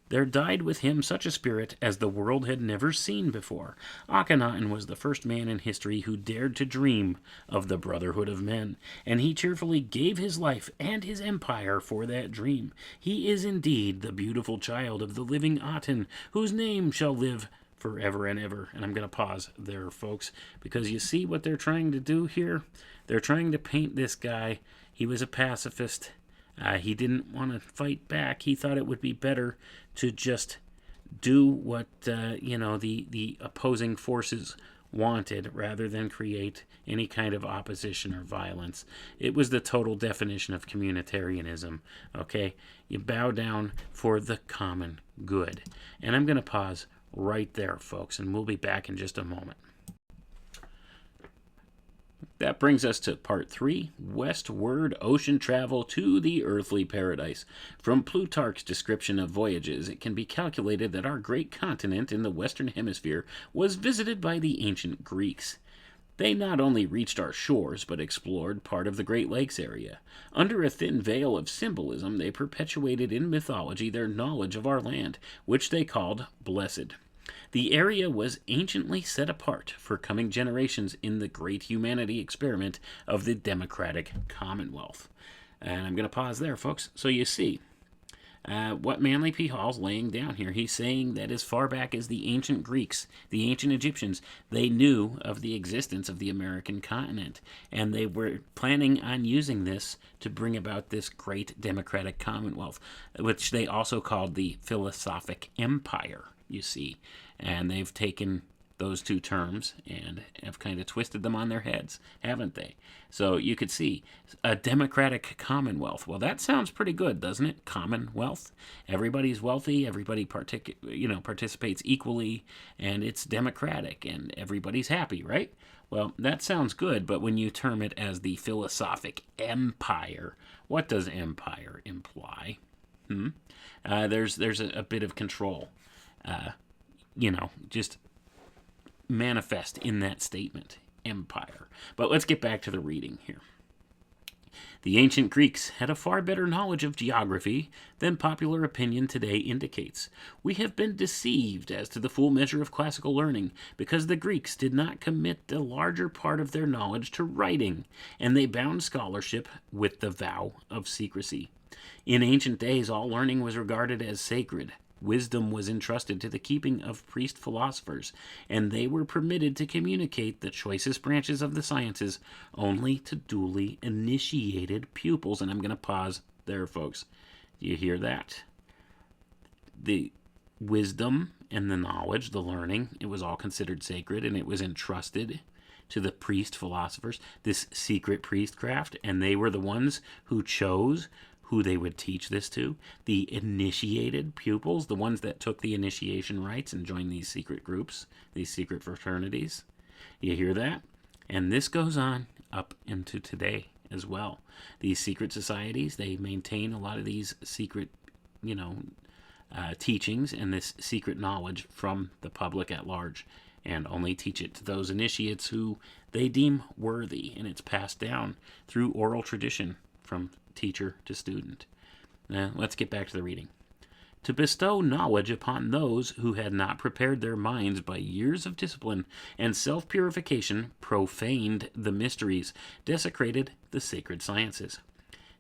there died with him such a spirit as the world had never seen before. Akhenaten was the first man in history who dared to dream of the brotherhood of men, and he cheerfully gave his life and his empire for that dream. He is indeed the beautiful child of the living Aten, whose name shall live forever and ever. And I'm going to pause there, folks, because you see what they're trying to do here? They're trying to paint this guy. He was a pacifist. He didn't want to fight back. He thought it would be better to just do what the opposing forces wanted rather than create any kind of opposition or violence. It was the total definition of communitarianism. Okay, you bow down for the common good. And I'm going to pause right there, folks, and we'll be back in just a moment. That brings us to part 3, westward ocean travel to the earthly paradise. From Plutarch's description of voyages, it can be calculated that our great continent in the western hemisphere was visited by the ancient Greeks. They not only reached our shores, but explored part of the Great Lakes area. Under a thin veil of symbolism, they perpetuated in mythology their knowledge of our land, which they called blessed. The area was anciently set apart for coming generations in the great humanity experiment of the democratic commonwealth. And I'm going to pause there, folks. So you see what Manly P. Hall's laying down here. He's saying that as far back as the ancient Greeks, the ancient Egyptians, they knew of the existence of the American continent. And they were planning on using this to bring about this great democratic commonwealth, which they also called the philosophic empire. You see, and they've taken those two terms and have kind of twisted them on their heads, haven't they? So you could see a democratic commonwealth. Well, that sounds pretty good, doesn't it? Commonwealth. Everybody's wealthy. Everybody participates equally, and it's democratic, and everybody's happy, right? Well, that sounds good, but when you term it as the philosophic empire, what does empire imply? There's a bit of control. Just manifest in that statement, empire. But let's get back to the reading here. The ancient Greeks had a far better knowledge of geography than popular opinion today indicates. We have been deceived as to the full measure of classical learning because the Greeks did not commit the larger part of their knowledge to writing, and they bound scholarship with the vow of secrecy. In ancient days, all learning was regarded as sacred. Wisdom was entrusted to the keeping of priest philosophers, and they were permitted to communicate the choicest branches of the sciences only to duly initiated pupils. And I'm going to pause there, folks. Do you hear that? The wisdom and the knowledge, the learning, it was all considered sacred, and it was entrusted to the priest philosophers, this secret priestcraft, and they were the ones who chose who they would teach this to. The initiated pupils, the ones that took the initiation rites and joined these secret groups, these secret fraternities. You hear that? And this goes on up into today as well. These secret societies, they maintain a lot of these secret, teachings and this secret knowledge from the public at large, and only teach it to those initiates who they deem worthy, and it's passed down through oral tradition from teacher to student. Now, let's get back to the reading. To bestow knowledge upon those who had not prepared their minds by years of discipline and self-purification profaned the mysteries, desecrated the sacred sciences.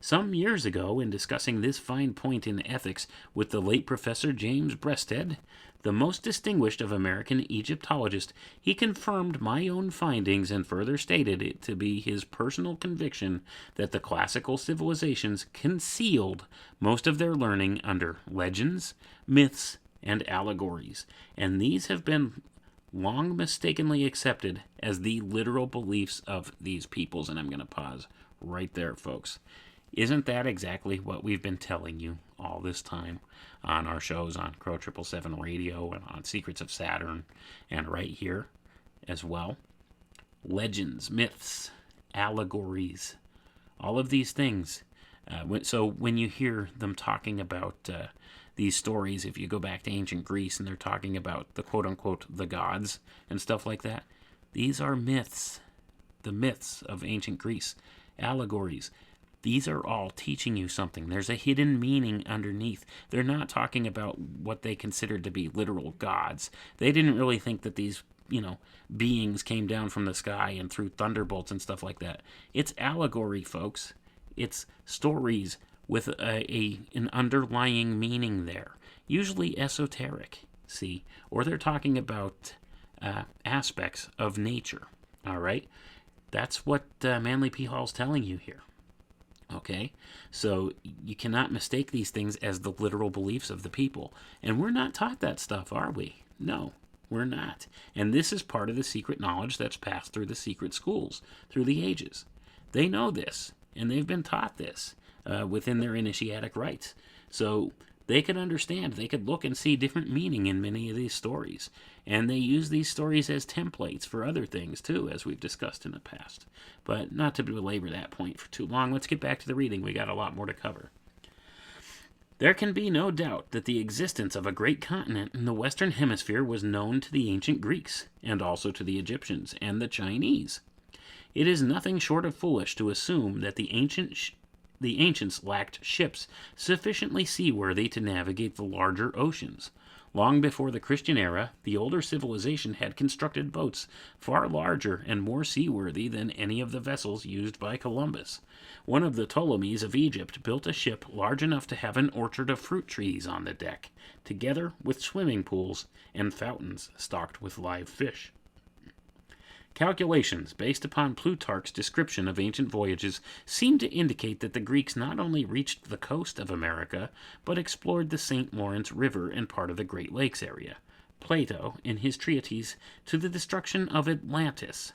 Some years ago, in discussing this fine point in ethics with the late Professor James Breasted, the most distinguished of American Egyptologists, he confirmed my own findings and further stated it to be his personal conviction that the classical civilizations concealed most of their learning under legends, myths, and allegories, and these have been long mistakenly accepted as the literal beliefs of these peoples. And I'm going to pause right there, folks. Isn't that exactly what we've been telling you all this time on our shows on Crow 777 Radio and on Secrets of Saturn and right here as well. Legends, myths, allegories, all of these things. So when you hear them talking about these stories, if you go back to ancient Greece and they're talking about the quote-unquote the gods and stuff like that, these are myths, the myths of ancient Greece, allegories. These are all teaching you something. There's a hidden meaning underneath. They're not talking about what they considered to be literal gods. They didn't really think that these, beings came down from the sky and threw thunderbolts and stuff like that. It's allegory, folks. It's stories with an underlying meaning there, usually esoteric, see? Or they're talking about aspects of nature, all right? That's what Manly P. Hall's telling you here, okay? So you cannot mistake these things as the literal beliefs of the people. And we're not taught that stuff, are we? No, we're not. And this is part of the secret knowledge that's passed through the secret schools, through the ages. They know this, and they've been taught this within their initiatic rites. So they could understand, they could look and see different meaning in many of these stories. And they use these stories as templates for other things too, as we've discussed in the past. But not to belabor that point for too long, let's get back to the reading. We got a lot more to cover. There can be no doubt that the existence of a great continent in the Western Hemisphere was known to the ancient Greeks, and also to the Egyptians and the Chinese. It is nothing short of foolish to assume that the ancients lacked ships sufficiently seaworthy to navigate the larger oceans. Long before the Christian era, the older civilization had constructed boats far larger and more seaworthy than any of the vessels used by Columbus. One of the Ptolemies of Egypt built a ship large enough to have an orchard of fruit trees on the deck, together with swimming pools and fountains stocked with live fish. Calculations based upon Plutarch's description of ancient voyages seem to indicate that the Greeks not only reached the coast of America, but explored the St. Lawrence River and part of the Great Lakes area. Plato, in his treatise To the Destruction of Atlantis,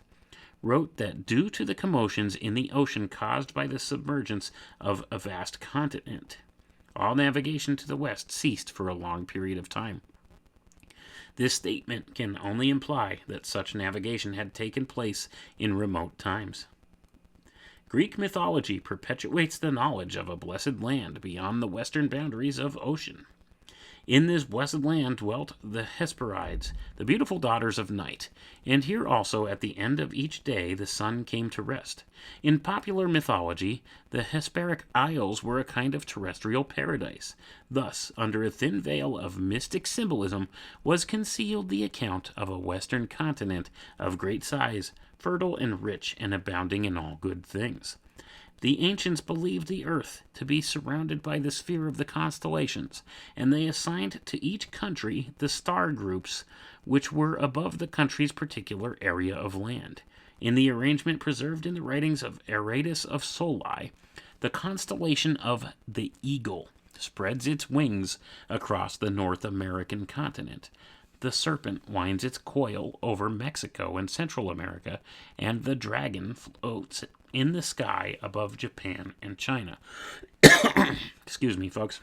wrote that due to the commotions in the ocean caused by the submergence of a vast continent, all navigation to the west ceased for a long period of time. This statement can only imply that such navigation had taken place in remote times. Greek mythology perpetuates the knowledge of a blessed land beyond the western boundaries of ocean. In this blessed land dwelt the Hesperides, the beautiful daughters of night, and here also at the end of each day the sun came to rest. In popular mythology, the Hesperic Isles were a kind of terrestrial paradise. Thus, under a thin veil of mystic symbolism, was concealed the account of a western continent of great size, fertile and rich, and abounding in all good things. The ancients believed the earth to be surrounded by the sphere of the constellations, and they assigned to each country the star groups which were above the country's particular area of land. In the arrangement preserved in the writings of Aratus of Soli, the constellation of the Eagle spreads its wings across the North American continent. The serpent winds its coil over Mexico and Central America, and the dragon floats in the sky above Japan and China. Excuse me, folks.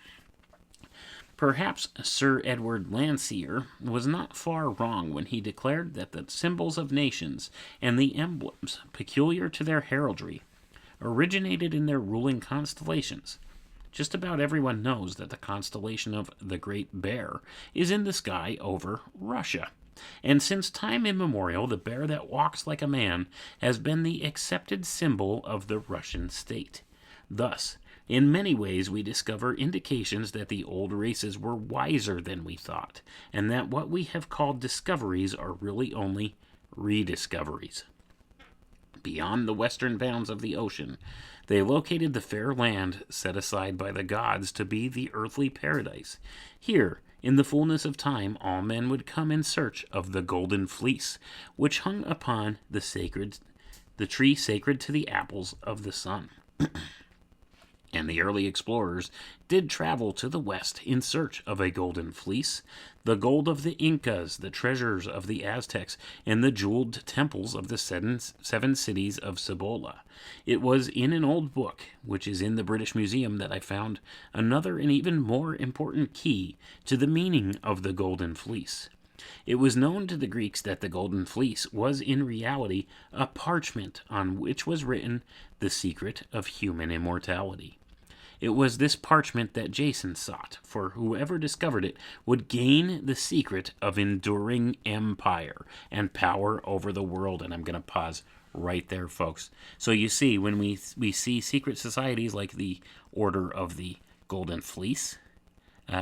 Perhaps Sir Edward Landseer was not far wrong when he declared that the symbols of nations and the emblems peculiar to their heraldry originated in their ruling constellations. Just about everyone knows that the constellation of the Great Bear is in the sky over Russia. And since time immemorial, the bear that walks like a man has been the accepted symbol of the Russian state. Thus, in many ways, we discover indications that the old races were wiser than we thought, and that what we have called discoveries are really only rediscoveries. Beyond the western bounds of the ocean, they located the fair land set aside by the gods to be the earthly paradise. Here, in the fullness of time, all men would come in search of the golden fleece, which hung upon the tree sacred to the apples of the sun. And the early explorers did travel to the west in search of a golden fleece, the gold of the Incas, the treasures of the Aztecs, and the jeweled temples of the seven cities of Cibola. It was in an old book, which is in the British Museum, that I found another and even more important key to the meaning of the golden fleece. It was known to the Greeks that the golden fleece was in reality a parchment on which was written the secret of human immortality. It was this parchment that Jason sought, for whoever discovered it would gain the secret of enduring empire and power over the world. And I'm going to pause right there, folks. So you see, when we see secret societies like the Order of the Golden Fleece,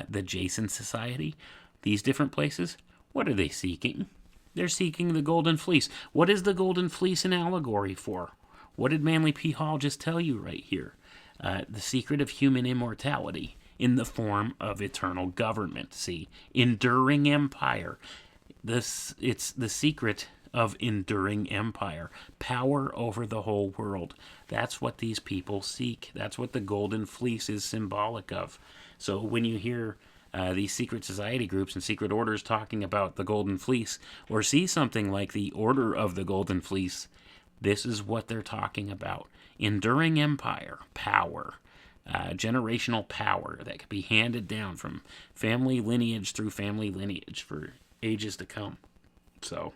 the Jason Society, these different places, what are they seeking? They're seeking the Golden Fleece. What is the Golden Fleece an allegory for? What did Manly P. Hall just tell you right here? The secret of human immortality in the form of eternal government. See, enduring empire. It's the secret of enduring empire, power over the whole world. That's what these people seek. That's what the Golden Fleece is symbolic of. So when you hear these secret society groups and secret orders talking about the Golden Fleece, or see something like the Order of the Golden Fleece, this is what they're talking about. Enduring empire, power, generational power that could be handed down from family lineage through family lineage for ages to come. So,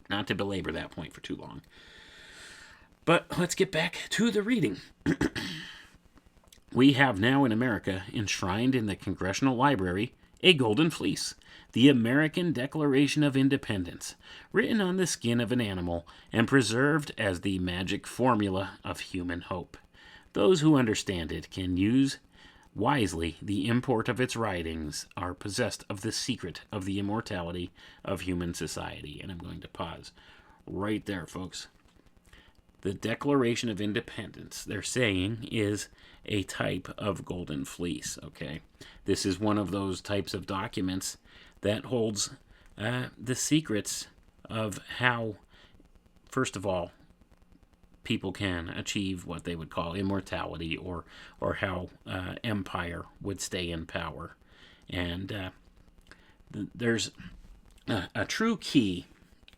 not to belabor that point for too long. But let's get back to the reading. We have now in America, enshrined in the Congressional Library, a golden fleece, the American Declaration of Independence, written on the skin of an animal and preserved as the magic formula of human hope. Those who understand it can use wisely the import of its writings, are possessed of the secret of the immortality of human society. And I'm going to pause right there, folks. The Declaration of Independence, they're saying, is a type of golden fleece, okay? This is one of those types of documents that holds the secrets of how, first of all, people can achieve what they would call immortality, or how empire would stay in power. And there's a true key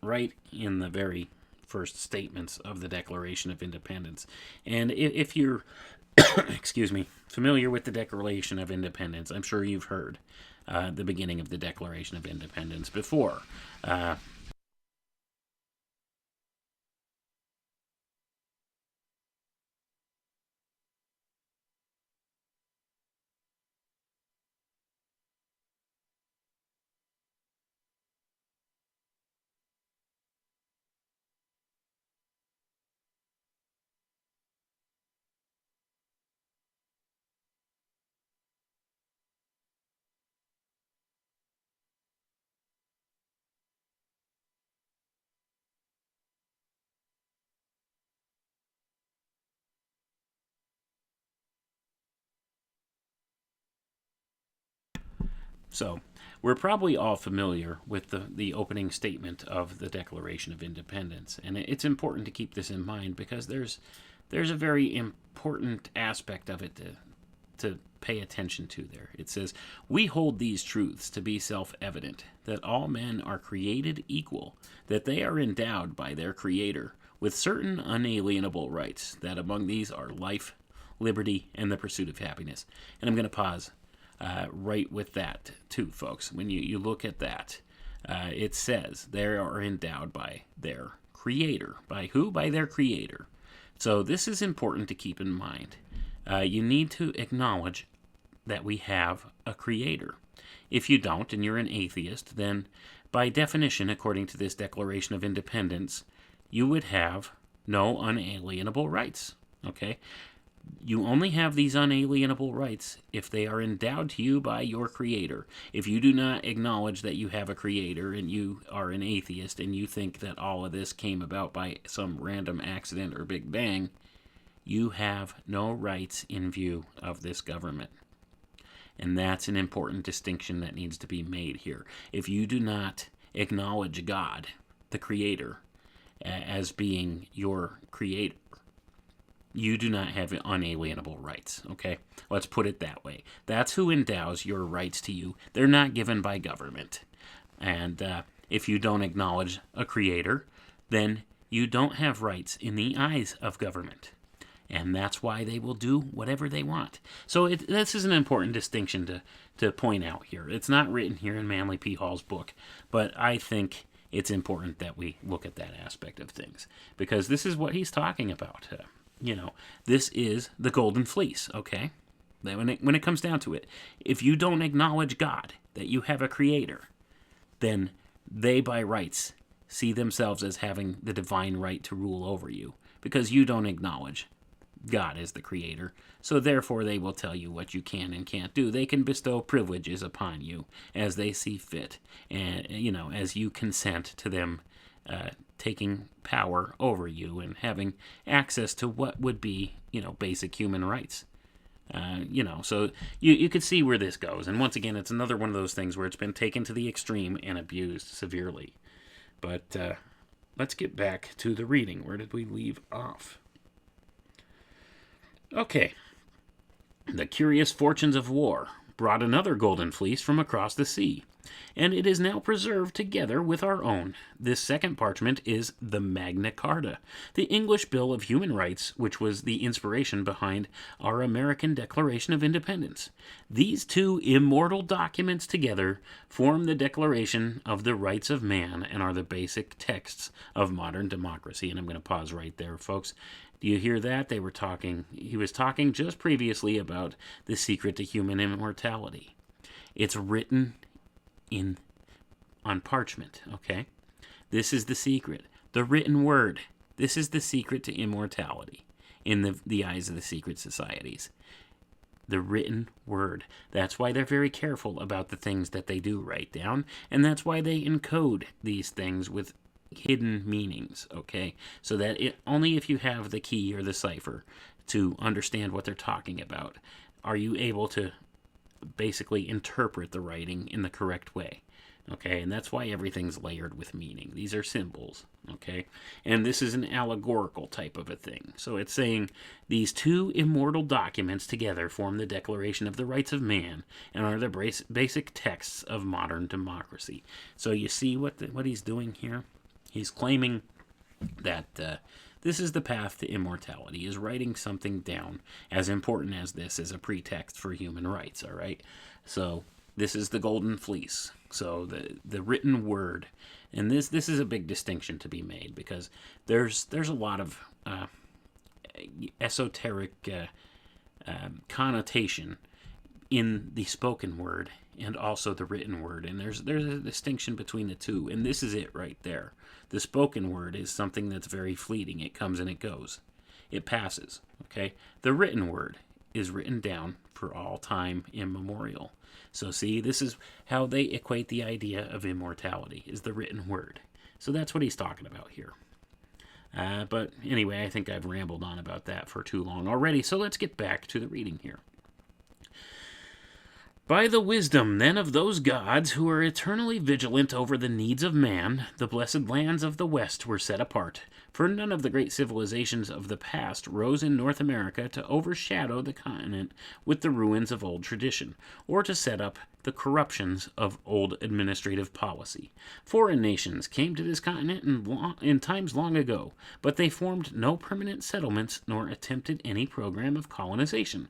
right in the very first statements of the Declaration of Independence. And if you're, excuse me, familiar with the Declaration of Independence, I'm sure you've heard the beginning of the Declaration of Independence before. So, we're probably all familiar with the opening statement of the Declaration of Independence, and it's important to keep this in mind because there's a very important aspect of it to pay attention to there. It says, "We hold these truths to be self-evident, that all men are created equal, that they are endowed by their Creator with certain unalienable rights, that among these are life, liberty, and the pursuit of happiness." And I'm going to pause right with that too, folks. When you look at that, it says they are endowed by their Creator. By who? By their Creator. So this is important to keep in mind. You need to acknowledge that we have a Creator. If you don't, and you're an atheist, then by definition, according to this Declaration of Independence, you would have no unalienable rights. Okay? You only have these unalienable rights if they are endowed to you by your Creator. If you do not acknowledge that you have a Creator and you are an atheist and you think that all of this came about by some random accident or Big Bang, you have no rights in view of this government. And that's an important distinction that needs to be made here. If you do not acknowledge God, the Creator, as being your Creator, you do not have unalienable rights, okay? Let's put it that way. That's who endows your rights to you. They're not given by government. And if you don't acknowledge a creator, then you don't have rights in the eyes of government. And that's why they will do whatever they want. So this is an important distinction to point out here. It's not written here in Manly P. Hall's book, but I think it's important that we look at that aspect of things, because this is what he's talking about. This is the golden fleece, okay? When it comes down to it, if you don't acknowledge God, that you have a creator, then they by rights see themselves as having the divine right to rule over you, because you don't acknowledge God as the creator. So therefore they will tell you what you can and can't do. They can bestow privileges upon you as they see fit, and as you consent to them taking power over you and having access to what would be basic human rights. So you could see where this goes. And once again, it's another one of those things where it's been taken to the extreme and abused severely. But let's get back to the reading. Where did we leave off? Okay. The curious fortunes of war brought another golden fleece from across the sea, and it is now preserved together with our own. This second parchment is the Magna Carta, the English Bill of Human Rights, which was the inspiration behind our American Declaration of Independence. These two immortal documents together form the Declaration of the Rights of Man and are the basic texts of modern democracy. And I'm going to pause right there, folks. Do you hear that? He was talking just previously about the secret to human immortality. It's written on parchment, okay? This is the secret. The written word. This is the secret to immortality in the eyes of the secret societies. The written word. That's why they're very careful about the things that they do write down, and that's why they encode these things with hidden meanings, okay? So that only if you have the key or the cipher to understand what they're talking about are you able to basically interpret the writing in the correct way, okay? And that's why everything's layered with meaning. These are symbols, okay? And this is an allegorical type of a thing. So it's saying these two immortal documents together form the Declaration of the Rights of Man and are the basic texts of modern democracy. So you see what he's doing here? He's claiming that this is the path to immortality, is writing something down as important as this as a pretext for human rights, all right? So this is the golden fleece. So the written word. And this is a big distinction to be made, because there's a lot of esoteric connotation in the spoken word and also the written word, and there's a distinction between the two, and this is it right there. The spoken word is something that's very fleeting. It comes and it goes. It passes, okay? The written word is written down for all time immemorial. So see, this is how they equate the idea of immortality, is the written word. So that's what he's talking about here. But anyway, I think I've rambled on about that for too long already, so let's get back to the reading here. By the wisdom, then, of those gods who are eternally vigilant over the needs of man, the blessed lands of the West were set apart, for none of the great civilizations of the past rose in North America to overshadow the continent with the ruins of old tradition, or to set up the corruptions of old administrative policy. Foreign nations came to this continent in times long ago, but they formed no permanent settlements nor attempted any program of colonization.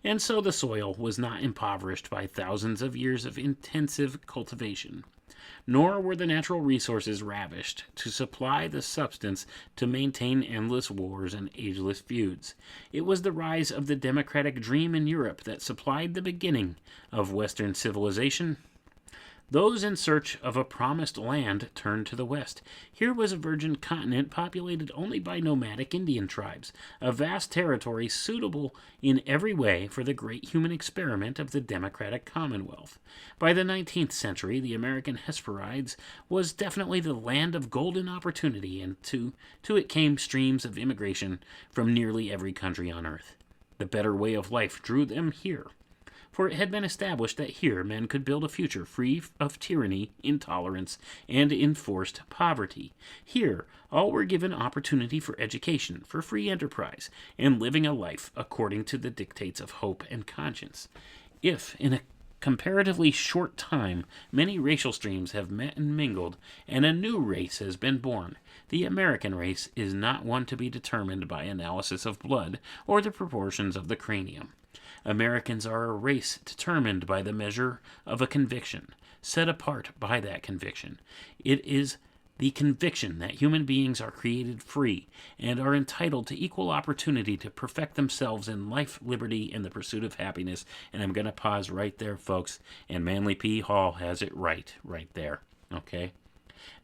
And so the soil was not impoverished by thousands of years of intensive cultivation, nor were the natural resources ravished to supply the substance to maintain endless wars and ageless feuds. It was the rise of the democratic dream in Europe that supplied the beginning of Western civilization. Those in search of a promised land turned to the west. Here was a virgin continent populated only by nomadic Indian tribes, a vast territory suitable in every way for the great human experiment of the democratic commonwealth. By the 19th century, the American Hesperides was definitely the land of golden opportunity, and to it came streams of immigration from nearly every country on earth. The better way of life drew them here. for it had been established that here men could build a future free of tyranny, intolerance, and enforced poverty. Here, all were given opportunity for education, for free enterprise, and living a life according to the dictates of hope and conscience. If, in a comparatively short time, many racial streams have met and mingled, and a new race has been born, the American race is not one to be determined by analysis of blood or the proportions of the cranium. Americans are a race determined by the measure of a conviction, set apart by that conviction. It is the conviction that human beings are created free and are entitled to equal opportunity to perfect themselves in life, liberty, and the pursuit of happiness. And I'm going to pause right there, folks. And Manly P. Hall has it right there. Okay?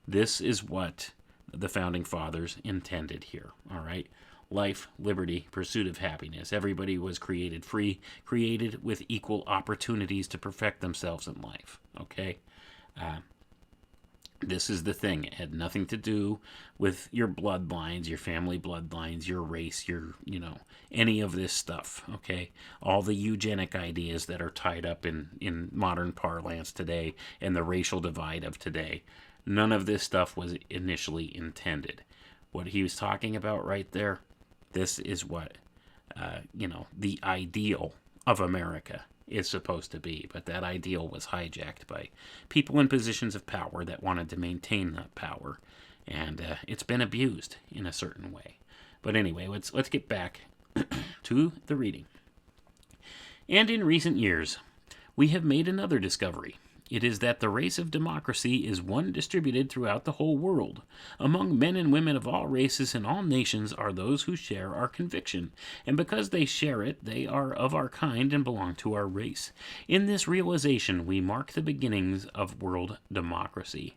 This is what the Founding Fathers intended here. All right? Life, liberty, pursuit of happiness. Everybody was created free, created with equal opportunities to perfect themselves in life. Okay? This is the thing. It had nothing to do with your bloodlines, your family bloodlines, your race, any of this stuff, okay? All the eugenic ideas that are tied up in modern parlance today and the racial divide of today. None of this stuff was initially intended. What he was talking about right there, this is what, the ideal of America is supposed to be, but that ideal was hijacked by people in positions of power that wanted to maintain that power, and it's been abused in a certain way. But anyway, let's get back to the reading. And in recent years, we have made another discovery. It is that the race of democracy is one distributed throughout the whole world. Among men and women of all races and all nations are those who share our conviction, and because they share it, they are of our kind and belong to our race. In this realization, we mark the beginnings of world democracy.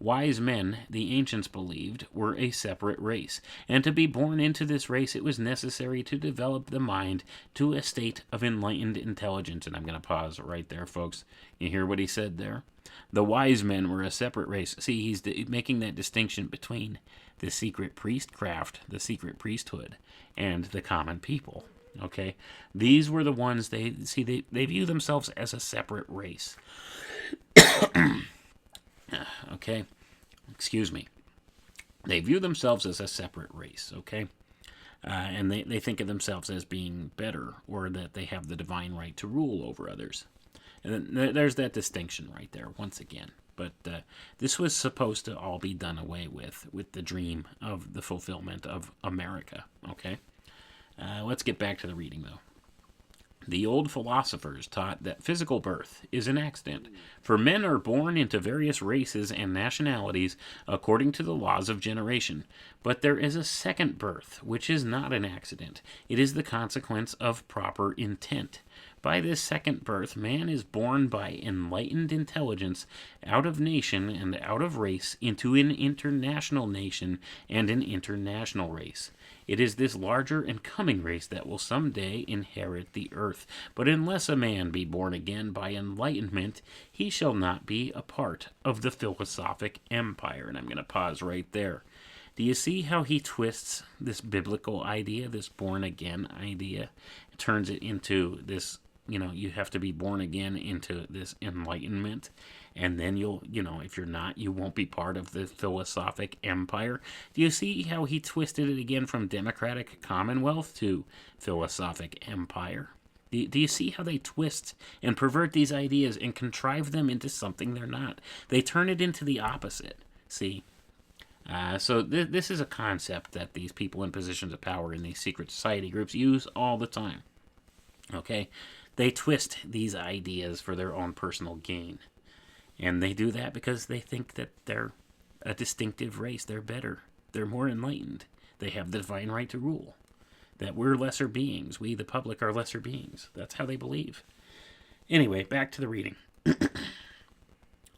Wise men, the ancients believed, were a separate race, and to be born into this race it was necessary to develop the mind to a state of enlightened intelligence. And I'm going to pause right there, folks. You hear what he said there? The wise men were a separate race. See, he's making that distinction between the secret priestcraft, the secret priesthood, and the common people. Okay? These were the ones, they view themselves as a separate race. Okay, excuse me. They view themselves as a separate race, okay? And they think of themselves as being better, or that they have the divine right to rule over others. And there's that distinction right there, once again. But this was supposed to all be done away with the dream of the fulfillment of America, okay? Let's get back to the reading, though. The old philosophers taught that physical birth is an accident, for men are born into various races and nationalities according to the laws of generation. But there is a second birth, which is not an accident. It is the consequence of proper intent. By this second birth, man is born by enlightened intelligence out of nation and out of race into an international nation and an international race. It is this larger and coming race that will someday inherit the earth. But unless a man be born again by enlightenment, he shall not be a part of the philosophic empire. And I'm going to pause right there. Do you see how he twists this biblical idea, this born again idea, turns it into this, you have to be born again into this enlightenment, and then you'll, if you're not, you won't be part of the philosophic empire. Do you see how he twisted it again from democratic commonwealth to philosophic empire? Do you see how they twist and pervert these ideas and contrive them into something they're not? They turn it into the opposite, see? So this is a concept that these people in positions of power in these secret society groups use all the time. Okay? They twist these ideas for their own personal gain. And they do that because they think that they're a distinctive race. They're better. They're more enlightened. They have the divine right to rule. That we're lesser beings. We, the public, are lesser beings. That's how they believe. Anyway, back to the reading.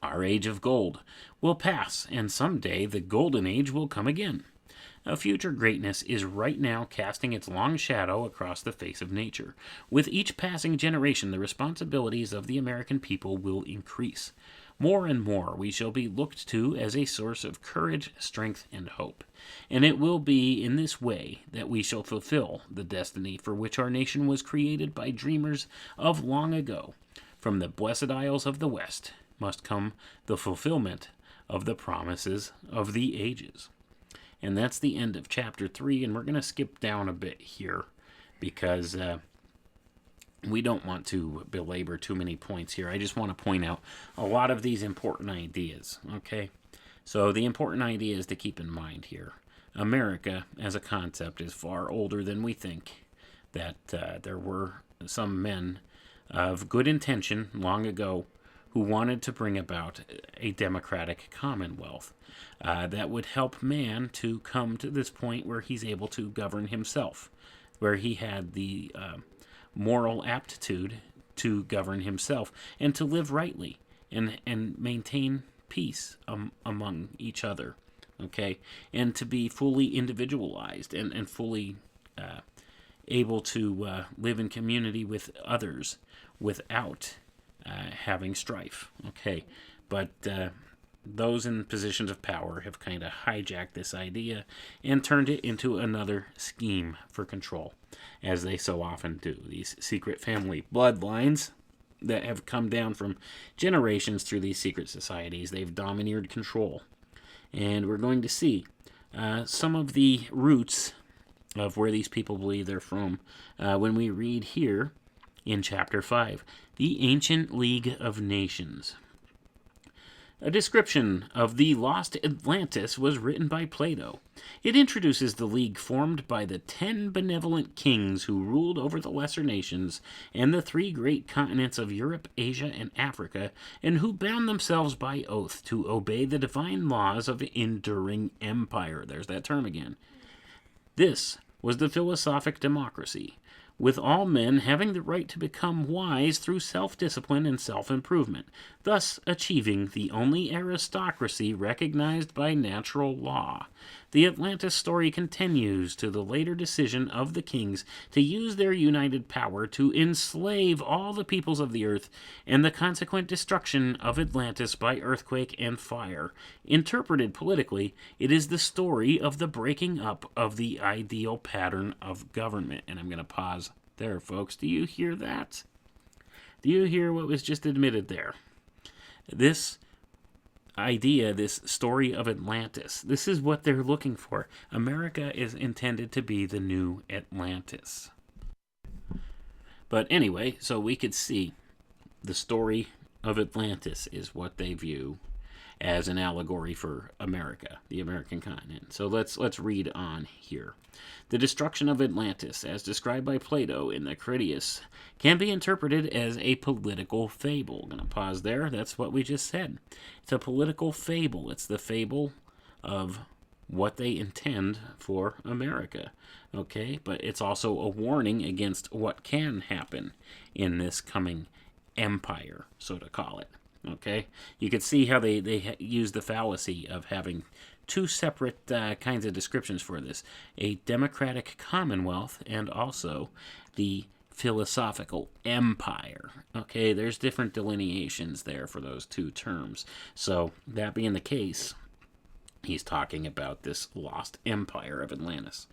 Our age of gold will pass, and someday the golden age will come again. A future greatness is right now casting its long shadow across the face of nature. With each passing generation, the responsibilities of the American people will increase. More and more we shall be looked to as a source of courage, strength, and hope. And it will be in this way that we shall fulfill the destiny for which our nation was created by dreamers of long ago. From the blessed isles of the West must come the fulfillment of the promises of the ages. And that's the end of chapter 3, and we're going to skip down a bit here because we don't want to belabor too many points here. I just want to point out a lot of these important ideas, okay? So the important ideas to keep in mind here. America as a concept is far older than we think. That there were some men of good intention long ago who wanted to bring about a democratic commonwealth that would help man to come to this point where he's able to govern himself, where he had the moral aptitude to govern himself and to live rightly and maintain peace among each other, okay, and to be fully individualized and fully able to live in community with others without having strife, okay. But those in positions of power have kind of hijacked this idea and turned it into another scheme for control, as they so often do. These secret family bloodlines that have come down from generations through these secret societies, they've domineered control. And we're going to see some of the roots of where these people believe they're from when we read here in chapter 5, the Ancient League of Nations. A description of the lost Atlantis was written by Plato. It introduces the league formed by the 10 benevolent kings who ruled over the lesser nations and the 3 great continents of Europe, Asia, and Africa, and who bound themselves by oath to obey the divine laws of enduring empire. There's that term again. This was the philosophic democracy, with all men having the right to become wise through self-discipline and self-improvement, thus achieving the only aristocracy recognized by natural law. The Atlantis story continues to the later decision of the kings to use their united power to enslave all the peoples of the earth and the consequent destruction of Atlantis by earthquake and fire. Interpreted politically, it is the story of the breaking up of the ideal pattern of government. And I'm going to pause there, folks. Do you hear that? Do you hear what was just admitted there? This idea, this story of Atlantis, this is what they're looking for. America is intended to be the new Atlantis. But anyway, so we could see the story of Atlantis is what they view as an allegory for America, the American continent. So let's read on here. The destruction of Atlantis, as described by Plato in the Critias, can be interpreted as a political fable. I'm going to pause there. That's what we just said. It's a political fable. It's the fable of what they intend for America. Okay? But it's also a warning against what can happen in this coming empire, so to call it. Okay? You can see how they use the fallacy of having 2 separate kinds of descriptions for this. A democratic commonwealth and also the philosophical empire. Okay, there's different delineations there for those 2 terms. So, that being the case, he's talking about this lost empire of Atlantis.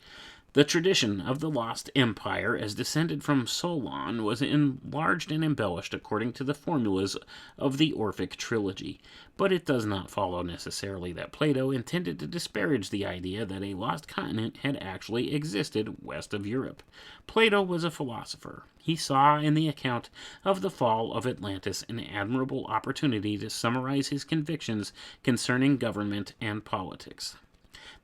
The tradition of the lost empire, as descended from Solon, was enlarged and embellished according to the formulas of the Orphic trilogy, but it does not follow necessarily that Plato intended to disparage the idea that a lost continent had actually existed west of Europe. Plato was a philosopher. He saw in the account of the fall of Atlantis an admirable opportunity to summarize his convictions concerning government and politics.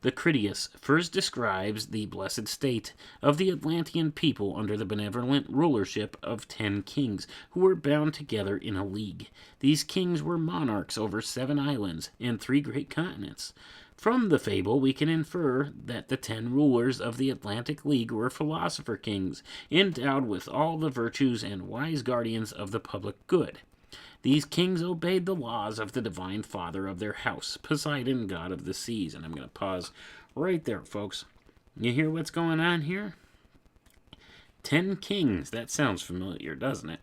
The Critias first describes the blessed state of the Atlantean people under the benevolent rulership of 10 kings, who were bound together in a league. These kings were monarchs over 7 islands and 3 great continents. From the fable, we can infer that the 10 rulers of the Atlantic League were philosopher kings, endowed with all the virtues and wise guardians of the public good. These kings obeyed the laws of the divine father of their house, Poseidon, god of the seas. And I'm going to pause right there, folks. You hear what's going on here? 10 kings. That sounds familiar, doesn't it?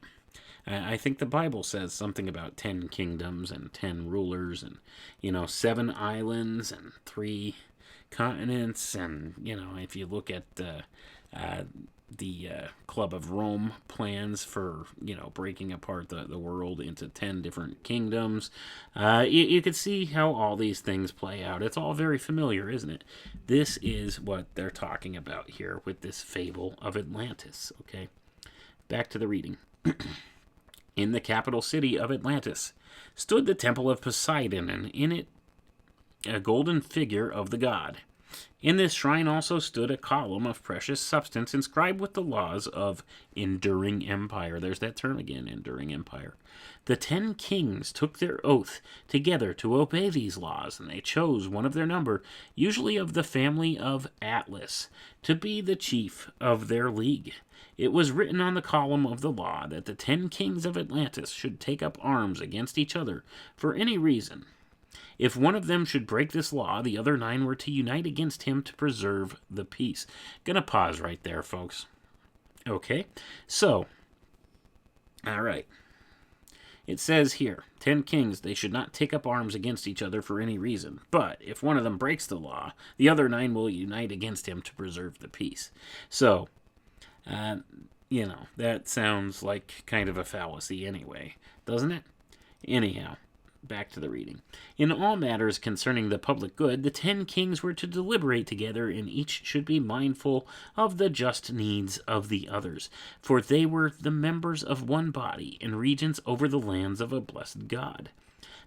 I think the Bible says something about 10 kingdoms and 10 rulers and, 7 islands and 3 continents. And, if you look at the Club of Rome plans for, breaking apart the world into 10 different kingdoms, you could see how all these things play out. It's all very familiar, isn't it? This is what they're talking about here with this fable of Atlantis, okay? Back to the reading. In the capital city of Atlantis stood the temple of Poseidon, and in it a golden figure of the god. In this shrine also stood a column of precious substance inscribed with the laws of enduring empire. There's that term again, enduring empire. The 10 kings took their oath together to obey these laws, and they chose one of their number, usually of the family of Atlas, to be the chief of their league. It was written on the column of the law that the 10 kings of Atlantis should take up arms against each other for any reason. If one of them should break this law, the other 9 were to unite against him to preserve the peace. Gonna pause right there, folks. Okay, so, all right. It says here, 10 kings, they should not take up arms against each other for any reason. But if one of them breaks the law, the other 9 will unite against him to preserve the peace. So, that sounds like kind of a fallacy anyway, doesn't it? Anyhow, back to the reading. In all matters concerning the public good, the 10 kings were to deliberate together, and each should be mindful of the just needs of the others, for they were the members of one body and regents over the lands of a blessed God.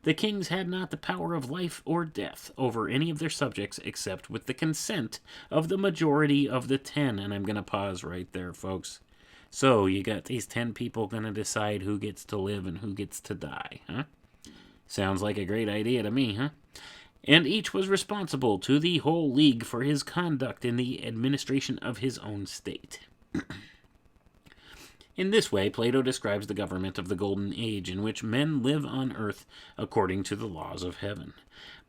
The kings had not the power of life or death over any of their subjects except with the consent of the majority of the 10. And I'm going to pause right there, folks. So you got these 10 people going to decide who gets to live and who gets to die, huh? Sounds like a great idea to me, huh? And each was responsible to the whole league for his conduct in the administration of his own state. In this way, Plato describes the government of the Golden Age, in which men live on earth according to the laws of heaven.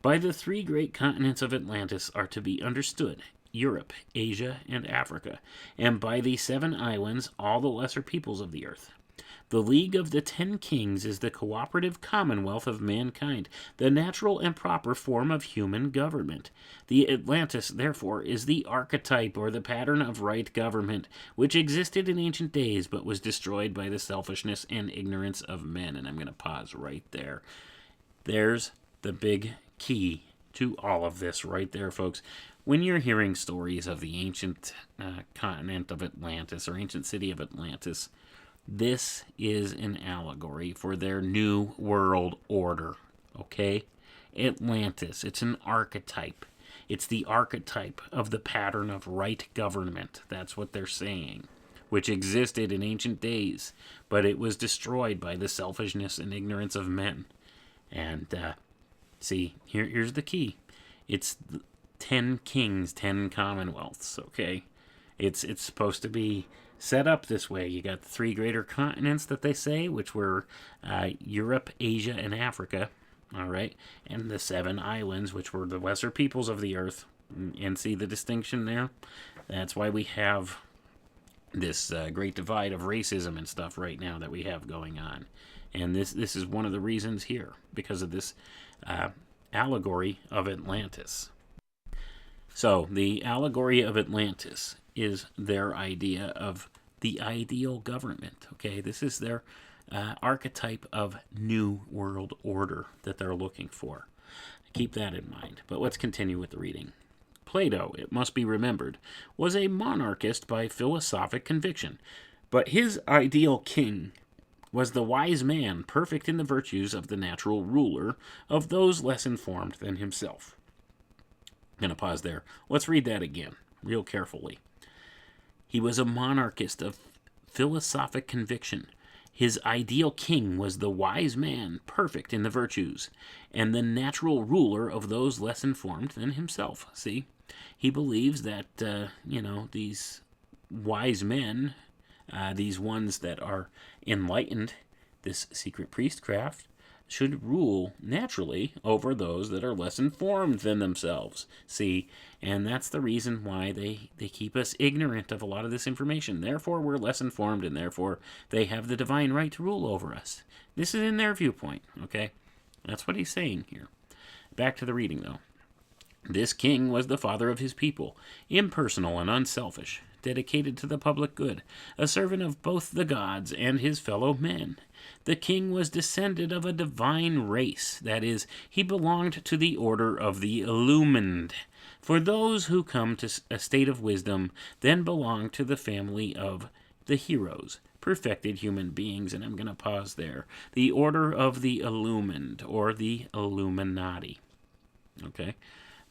By the 3 great continents of Atlantis are to be understood Europe, Asia, and Africa, and by the 7 islands all the lesser peoples of the earth. The League of the 10 Kings is the cooperative commonwealth of mankind, the natural and proper form of human government. The Atlantis, therefore, is the archetype or the pattern of right government, which existed in ancient days but was destroyed by the selfishness and ignorance of men. And I'm going to pause right there. There's the big key to all of this right there, folks. When you're hearing stories of the ancient continent of Atlantis or ancient city of Atlantis, this is an allegory for their new world order, okay? Atlantis, it's an archetype. It's the archetype of the pattern of right government. That's what they're saying, which existed in ancient days, but it was destroyed by the selfishness and ignorance of men. And, see, here's the key. It's 10 kings, 10 commonwealths, okay? It's supposed to be set up this way. You got the 3 greater continents that they say, which were Europe, Asia, and Africa, all right? And the 7 islands, which were the lesser peoples of the earth. And see the distinction there? That's why we have this great divide of racism and stuff right now that we have going on. And this is one of the reasons here, because of this allegory of Atlantis. So, the allegory of Atlantis is their idea of the ideal government, okay? This is their archetype of new world order that they're looking for. Keep that in mind. But let's continue with the reading. Plato, it must be remembered, was a monarchist by philosophic conviction, but his ideal king was the wise man, perfect in the virtues of the natural ruler of those less informed than himself. I'm going to pause there. Let's read that again, real carefully. He was a monarchist of philosophic conviction. His ideal king was the wise man, perfect in the virtues, and the natural ruler of those less informed than himself. See? He believes that, these wise men, these ones that are enlightened, this secret priestcraft, should rule naturally over those that are less informed than themselves. See, and that's the reason why they keep us ignorant of a lot of this information. Therefore, we're less informed, and therefore they have the divine right to rule over us. This is in their viewpoint, okay? That's what he's saying here. Back to the reading, though. This king was the father of his people, impersonal and unselfish, dedicated to the public good, a servant of both the gods and his fellow men. The king was descended of a divine race, that is, he belonged to the order of the illumined. For those who come to a state of wisdom then belong to the family of the heroes, perfected human beings, and I'm going to pause there. The order of the illumined, or the Illuminati. Okay?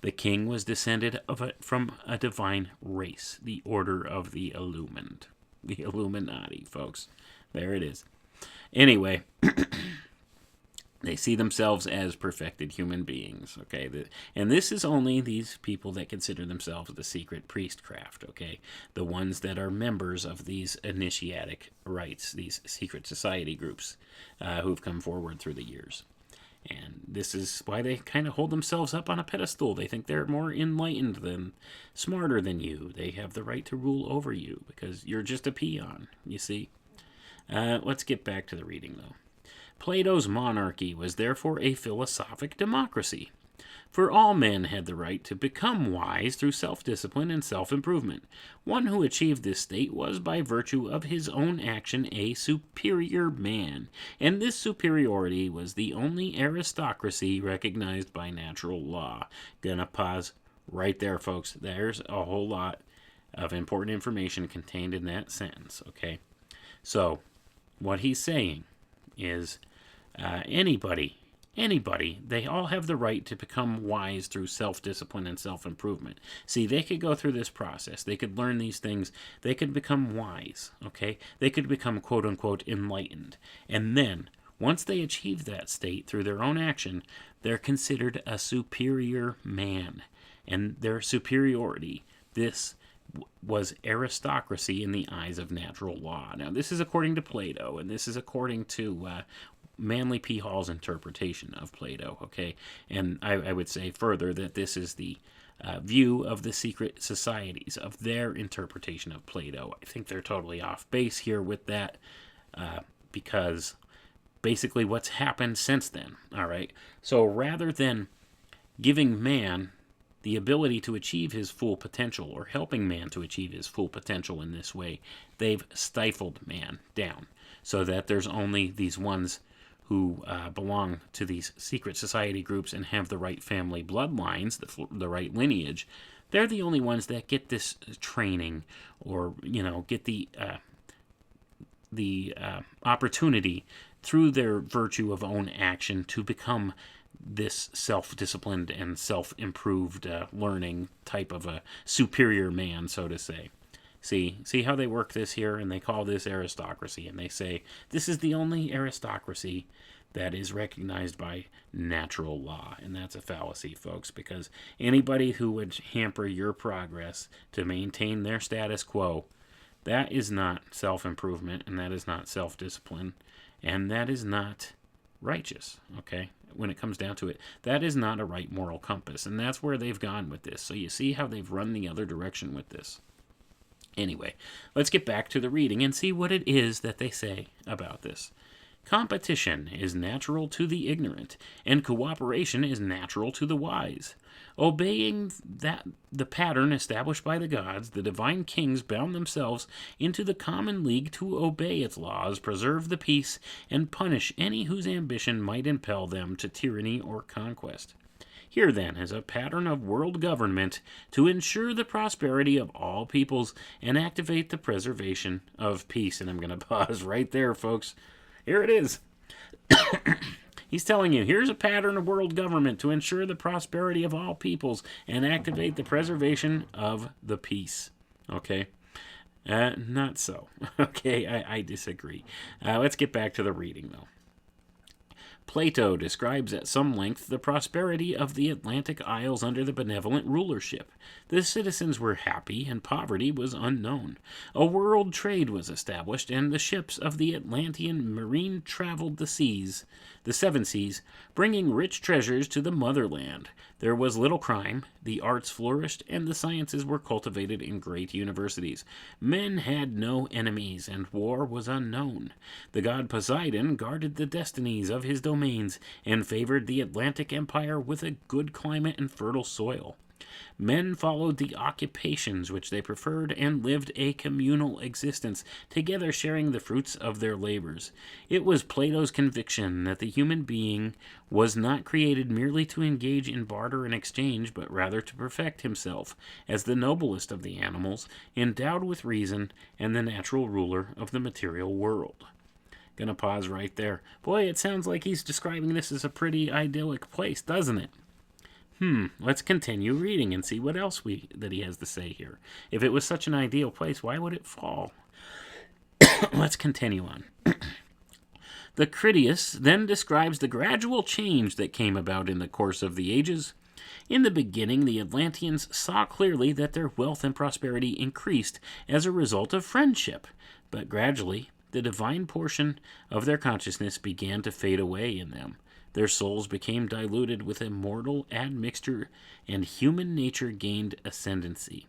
The king was descended from a divine race, the order of the illumined. The Illuminati, folks. There it is. Anyway, they see themselves as perfected human beings, okay? And this is only these people that consider themselves the secret priestcraft, okay? The ones that are members of these initiatic rites, these secret society groups who've come forward through the years. And this is why they kind of hold themselves up on a pedestal. They think they're more enlightened than, smarter than you. They have the right to rule over you because you're just a peon, you see. Let's get back to the reading, though. Plato's monarchy was therefore a philosophic democracy. For all men had the right to become wise through self-discipline and self-improvement. One who achieved this state was, by virtue of his own action, a superior man, and this superiority was the only aristocracy recognized by natural law. Gonna pause right there, folks. There's a whole lot of important information contained in that sentence, okay? So, what he's saying is anybody, they all have the right to become wise through self-discipline and self-improvement. See, they could go through this process. They could learn these things. They could become wise, okay? They could become, quote-unquote, enlightened. And then, once they achieve that state through their own action, they're considered a superior man. And their superiority, this was aristocracy in the eyes of natural law. Now, this is according to Plato, and this is according to Manly P. Hall's interpretation of Plato, okay? And I would say further that this is the view of the secret societies, of their interpretation of Plato. I think they're totally off base here with that because basically what's happened since then, all right? So rather than giving man the ability to achieve his full potential, or helping man to achieve his full potential in this way, they've stifled man down so that there's only these ones who belong to these secret society groups and have the right family bloodlines, the right lineage. They're the only ones that get this training, or get the opportunity through their virtue of own action to become this self-disciplined and self-improved learning type of a superior man, so to say. See how they work this here, and they call this aristocracy, and they say this is the only aristocracy that is recognized by natural law, and that's a fallacy, folks, because anybody who would hamper your progress to maintain their status quo, that is not self-improvement, and that is not self-discipline, and that is not righteous, okay? When it comes down to it, that is not a right moral compass, and that's where they've gone with this. So you see how they've run the other direction with this. Anyway, let's get back to the reading and see what it is that they say about this. Competition is natural to the ignorant, and cooperation is natural to the wise. Obeying the pattern established by the gods, the divine kings bound themselves into the common league to obey its laws, preserve the peace, and punish any whose ambition might impel them to tyranny or conquest. Here, then, is a pattern of world government to ensure the prosperity of all peoples and activate the preservation of peace. And I'm going to pause right there, folks. Here it is. He's telling you, here's a pattern of world government to ensure the prosperity of all peoples and activate the preservation of the peace. Okay? Not so. Okay, I disagree. Let's get back to the reading, though. Plato describes at some length the prosperity of the Atlantic Isles under the benevolent rulership. The citizens were happy, and poverty was unknown. A world trade was established, and the ships of the Atlantean marine traveled the seven seas, bringing rich treasures to the motherland. There was little crime, the arts flourished, and the sciences were cultivated in great universities. Men had no enemies, and war was unknown. The god Poseidon guarded the destinies of his domains, and favored the Atlantic Empire with a good climate and fertile soil. Men followed the occupations which they preferred and lived a communal existence, together sharing the fruits of their labors. It was Plato's conviction that the human being was not created merely to engage in barter and exchange, but rather to perfect himself as the noblest of the animals, endowed with reason and the natural ruler of the material world. Gonna pause right there. Boy, it sounds like he's describing this as a pretty idyllic place, doesn't it? Let's continue reading and see what else that he has to say here. If it was such an ideal place, why would it fall? Let's continue on. The Critias then describes the gradual change that came about in the course of the ages. In the beginning, the Atlanteans saw clearly that their wealth and prosperity increased as a result of friendship, but gradually the divine portion of their consciousness began to fade away in them. Their souls became diluted with a mortal admixture, and human nature gained ascendancy.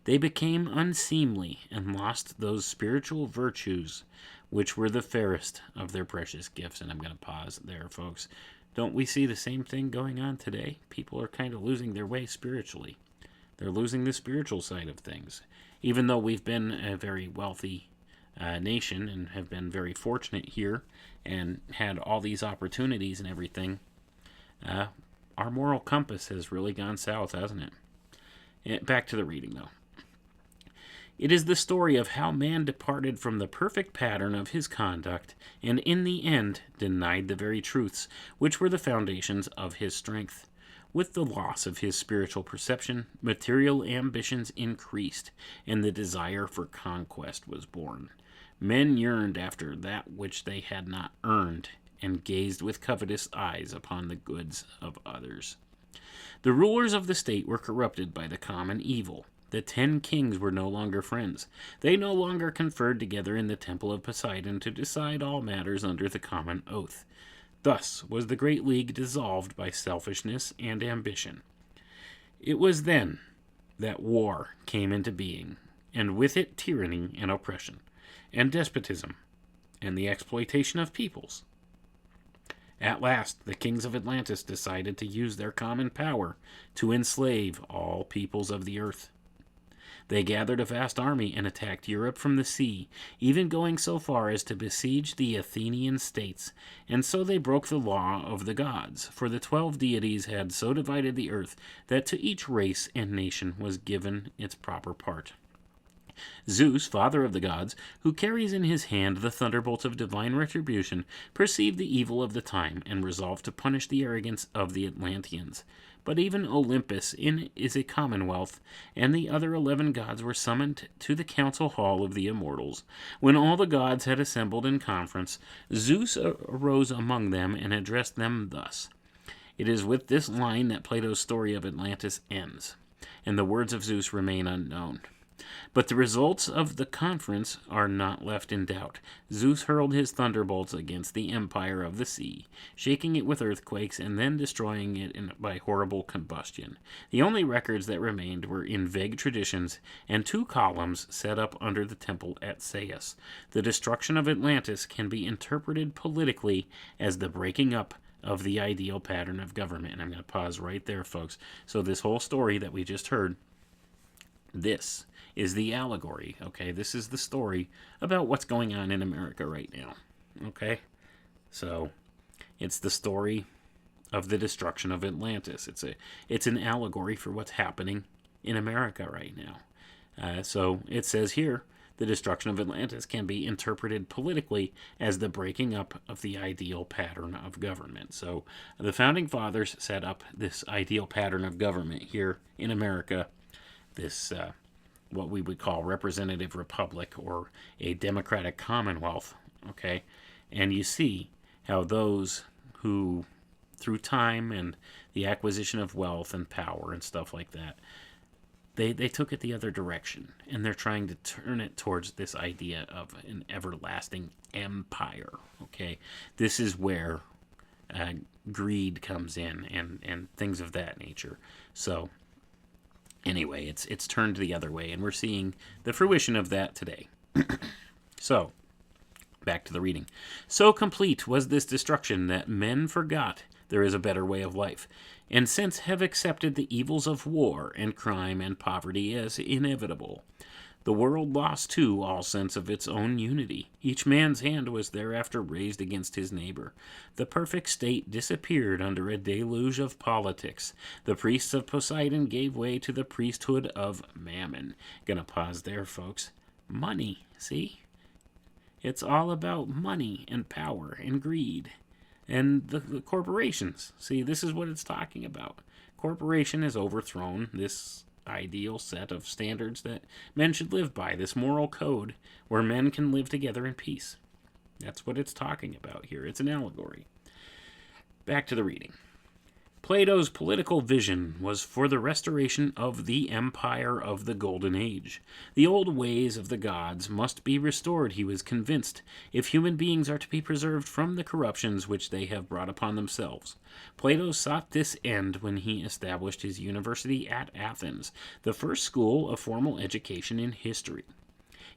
They became unseemly and lost those spiritual virtues which were the fairest of their precious gifts. And I'm going to pause there, folks. Don't we see the same thing going on today? People are kind of losing their way spiritually. They're losing the spiritual side of things. Even though we've been a very wealthy nation and have been very fortunate here and had all these opportunities and everything, our moral compass has really gone south, hasn't it? Back to the reading, though. It is the story of how man departed from the perfect pattern of his conduct and in the end denied the very truths which were the foundations of his strength. With the loss of his spiritual perception, material ambitions increased, and the desire for conquest was born. Men yearned after that which they had not earned, and gazed with covetous eyes upon the goods of others. The rulers of the state were corrupted by the common evil. The 10 kings were no longer friends. They no longer conferred together in the temple of Poseidon to decide all matters under the common oath. Thus was the great league dissolved by selfishness and ambition. It was then that war came into being, and with it tyranny and oppression, and despotism, and the exploitation of peoples. At last, the kings of Atlantis decided to use their common power to enslave all peoples of the earth. They gathered a vast army and attacked Europe from the sea, even going so far as to besiege the Athenian states, and so they broke the law of the gods, for the 12 deities had so divided the earth that to each race and nation was given its proper part. Zeus, father of the gods, who carries in his hand the thunderbolts of divine retribution, perceived the evil of the time and resolved to punish the arrogance of the Atlanteans. But even Olympus is a commonwealth, and the other 11 gods were summoned to the council hall of the immortals. When all the gods had assembled in conference, Zeus arose among them and addressed them thus. It is with this line that Plato's story of Atlantis ends, and the words of Zeus remain unknown. But the results of the conference are not left in doubt. Zeus hurled his thunderbolts against the empire of the sea, shaking it with earthquakes and then destroying it by horrible combustion. The only records that remained were in vague traditions and 2 columns set up under the temple at Sais. The destruction of Atlantis can be interpreted politically as the breaking up of the ideal pattern of government. And I'm going to pause right there, folks. So this whole story that we just heard, this is the allegory, okay? This is the story about what's going on in America right now, okay? So, it's the story of the destruction of Atlantis. It's an allegory for what's happening in America right now. So, it says here, the destruction of Atlantis can be interpreted politically as the breaking up of the ideal pattern of government. So, the Founding Fathers set up this ideal pattern of government here in America, this what we would call representative republic or a democratic commonwealth, okay? And you see how those who, through time and the acquisition of wealth and power and stuff like that, they took it the other direction, and they're trying to turn it towards this idea of an everlasting empire. Okay, this is where greed comes in, and things of that nature. So anyway, it's turned the other way, and we're seeing the fruition of that today. So back to the reading. So complete was this destruction that men forgot there is a better way of life, and since have accepted the evils of war and crime and poverty as inevitable. The world lost, too, all sense of its own unity. Each man's hand was thereafter raised against his neighbor. The perfect state disappeared under a deluge of politics. The priests of Poseidon gave way to the priesthood of Mammon. Gonna pause there, folks. Money, see? It's all about money and power and greed. And the corporations. See, this is what it's talking about. Corporation has overthrown this ideal set of standards that men should live by, this moral code where men can live together in peace. That's what it's talking about here. It's an allegory. Back to the reading. Plato's political vision was for the restoration of the empire of the Golden Age. The old ways of the gods must be restored, he was convinced, if human beings are to be preserved from the corruptions which they have brought upon themselves. Plato sought this end when he established his university at Athens, the first school of formal education in history.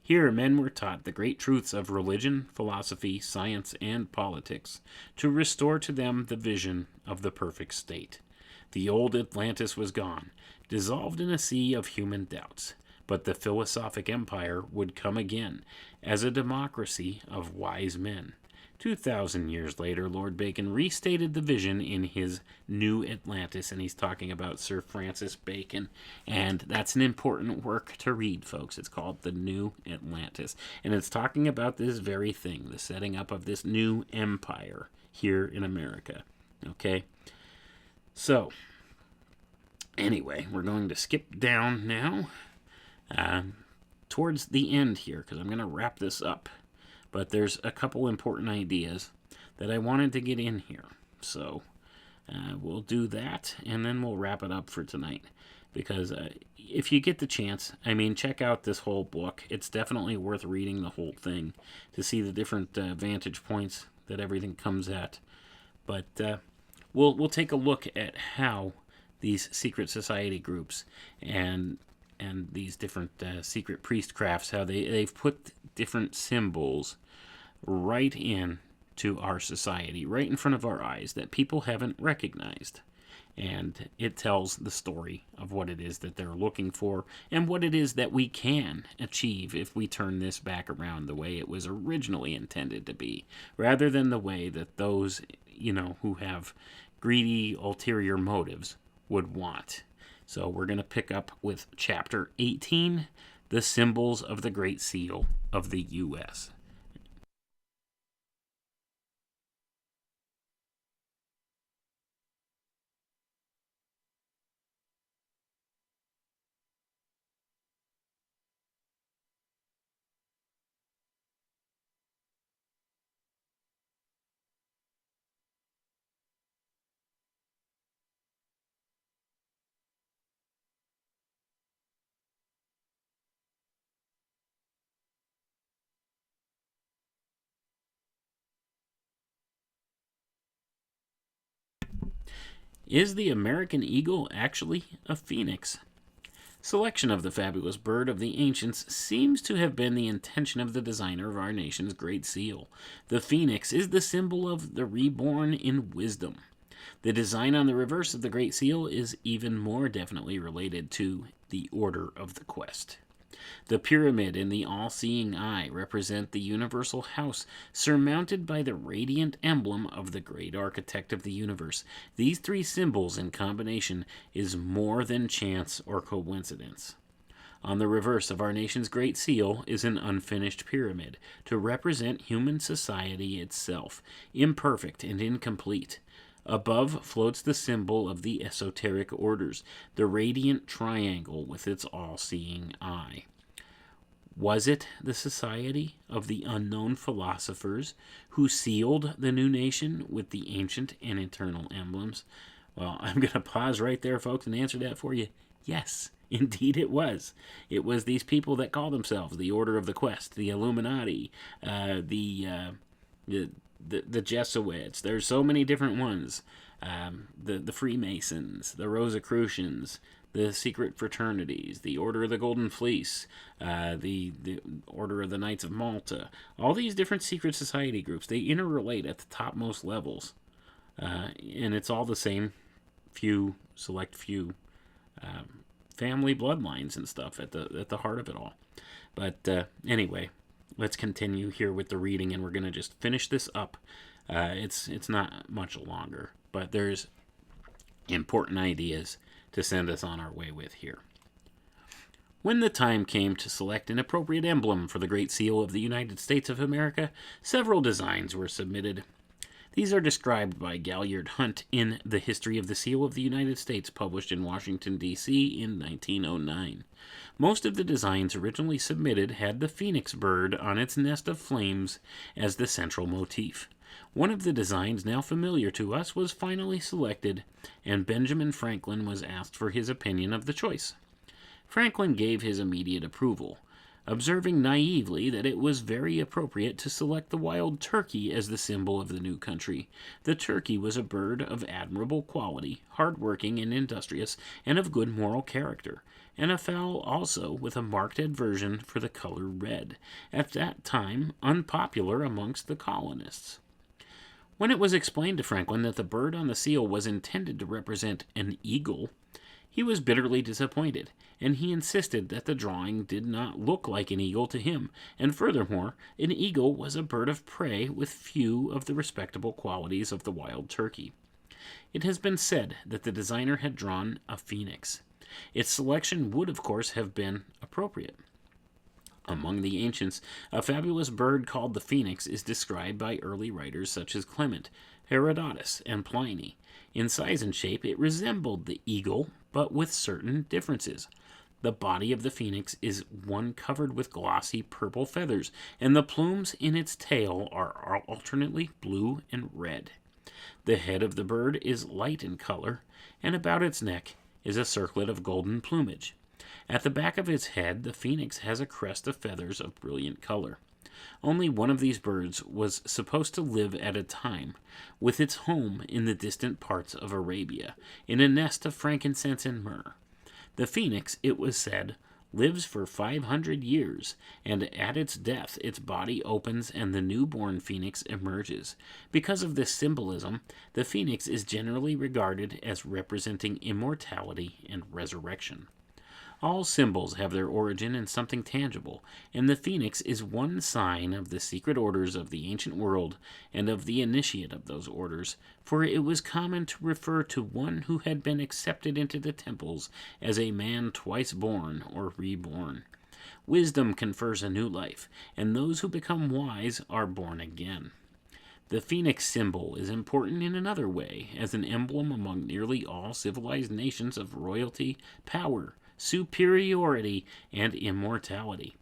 Here men were taught the great truths of religion, philosophy, science, and politics, to restore to them the vision of the perfect state. The old Atlantis was gone, dissolved in a sea of human doubts, but the philosophic empire would come again, as a democracy of wise men. 2,000 years later, Lord Bacon restated the vision in his New Atlantis, and he's talking about Sir Francis Bacon, and that's an important work to read, folks. It's called The New Atlantis, and it's talking about this very thing, the setting up of this new empire here in America, okay? So, anyway, we're going to skip down now towards the end here, because I'm going to wrap this up. But there's a couple important ideas that I wanted to get in here. So we'll do that, and then we'll wrap it up for tonight. Because if you get the chance, I mean, check out this whole book. It's definitely worth reading the whole thing to see the different vantage points that everything comes at. But we'll take a look at how these secret society groups and these different secret priestcrafts, how they've put different symbols right in to our society, right in front of our eyes, that people haven't recognized. And it tells the story of what it is that they're looking for and what it is that we can achieve if we turn this back around the way it was originally intended to be, rather than the way that those, who have greedy, ulterior motives would want. So we're going to pick up with Chapter 18, The Symbols of the Great Seal of the U.S. Is the American eagle actually a phoenix? Selection of the fabulous bird of the ancients seems to have been the intention of the designer of our nation's Great Seal. The phoenix is the symbol of the reborn in wisdom. The design on the reverse of the Great Seal is even more definitely related to the Order of the Quest. The pyramid and the all-seeing eye represent the universal house, surmounted by the radiant emblem of the great architect of the universe. These three symbols in combination is more than chance or coincidence. On the reverse of our nation's Great Seal is an unfinished pyramid, to represent human society itself, imperfect and incomplete. Above floats the symbol of the esoteric orders, the radiant triangle with its all-seeing eye. Was it the society of the unknown philosophers who sealed the new nation with the ancient and eternal emblems? Well, I'm going to pause right there, folks, and answer that for you. Yes, indeed it was. It was these people that call themselves the Order of the Quest, the Illuminati, the Jesuits. There's so many different ones. The Freemasons, the Rosicrucians, the secret fraternities, the Order of the Golden Fleece, the Order of the Knights of Malta. All these different secret society groups, they interrelate at the topmost levels. And it's all the same select few family bloodlines and stuff at the heart of it all. But anyway, let's continue here with the reading, and we're going to just finish this up. It's not much longer, but there's important ideas to send us on our way with here. When the time came to select an appropriate emblem for the Great Seal of the United States of America, several designs were submitted. These are described by Galliard Hunt in The History of the Seal of the United States, published in Washington, D.C. in 1909. Most of the designs originally submitted had the phoenix bird on its nest of flames as the central motif. One of the designs now familiar to us was finally selected, and Benjamin Franklin was asked for his opinion of the choice. Franklin gave his immediate approval, observing naively that it was very appropriate to select the wild turkey as the symbol of the new country. The turkey was a bird of admirable quality, hard-working and industrious, and of good moral character, and a fowl also with a marked aversion for the color red, at that time unpopular amongst the colonists. When it was explained to Franklin that the bird on the seal was intended to represent an eagle, he was bitterly disappointed, and he insisted that the drawing did not look like an eagle to him, and furthermore, an eagle was a bird of prey with few of the respectable qualities of the wild turkey. It has been said that the designer had drawn a phoenix. Its selection would, of course, have been appropriate. Among the ancients, a fabulous bird called the phoenix is described by early writers such as Clement, Herodotus, and Pliny. In size and shape, it resembled the eagle, but with certain differences. The body of the phoenix is one covered with glossy purple feathers, and the plumes in its tail are alternately blue and red. The head of the bird is light in color, and about its neck is a circlet of golden plumage. At the back of its head, the phoenix has a crest of feathers of brilliant color. Only one of these birds was supposed to live at a time, with its home in the distant parts of Arabia, in a nest of frankincense and myrrh. The phoenix, it was said, lives for 500 years, and at its death its body opens and the newborn phoenix emerges. Because of this symbolism, the phoenix is generally regarded as representing immortality and resurrection. All symbols have their origin in something tangible, and the phoenix is one sign of the secret orders of the ancient world and of the initiate of those orders, for it was common to refer to one who had been accepted into the temples as a man twice born or reborn. Wisdom confers a new life, and those who become wise are born again. The phoenix symbol is important in another way, as an emblem among nearly all civilized nations of royalty, power, superiority, and immortality.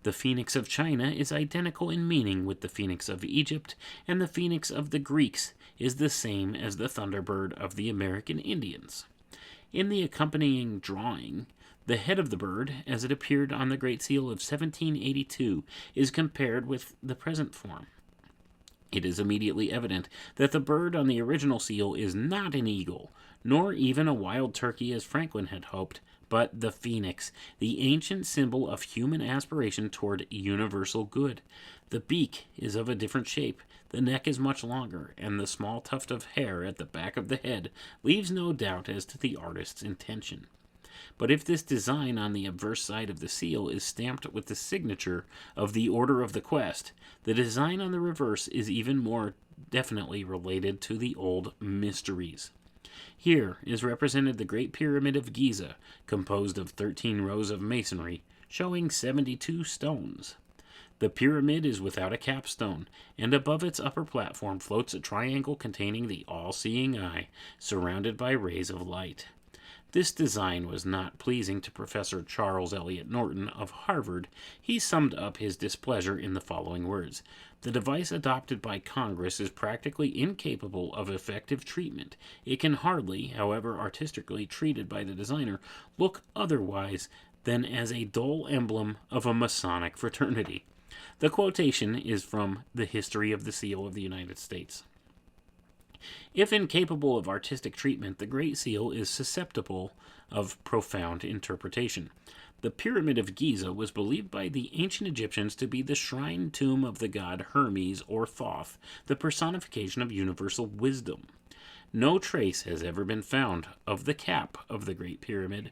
The phoenix of China is identical in meaning with the phoenix of Egypt, and the phoenix of the Greeks is the same as the thunderbird of the American Indians. In the accompanying drawing, the head of the bird, as it appeared on the Great Seal of 1782, is compared with the present form. It is immediately evident that the bird on the original seal is not an eagle, nor even a wild turkey as Franklin had hoped, but the phoenix, the ancient symbol of human aspiration toward universal good. The beak is of a different shape, the neck is much longer, and the small tuft of hair at the back of the head leaves no doubt as to the artist's intention. But if this design on the obverse side of the seal is stamped with the signature of the Order of the Quest, the design on the reverse is even more definitely related to the old mysteries. Here is represented the Great Pyramid of Giza, composed of 13 rows of masonry, showing 72 stones. The pyramid is without a capstone, and above its upper platform floats a triangle containing the all-seeing eye, surrounded by rays of light. This design was not pleasing to Professor Charles Eliot Norton of Harvard. He summed up his displeasure in the following words: "The device adopted by Congress is practically incapable of effective treatment. It can hardly, however artistically treated by the designer, look otherwise than as a dull emblem of a Masonic fraternity." The quotation is from The History of the Seal of the United States. If incapable of artistic treatment, the Great Seal is susceptible of profound interpretation. The Pyramid of Giza was believed by the ancient Egyptians to be the shrine tomb of the god Hermes or Thoth, the personification of universal wisdom. No trace has ever been found of the cap of the Great Pyramid.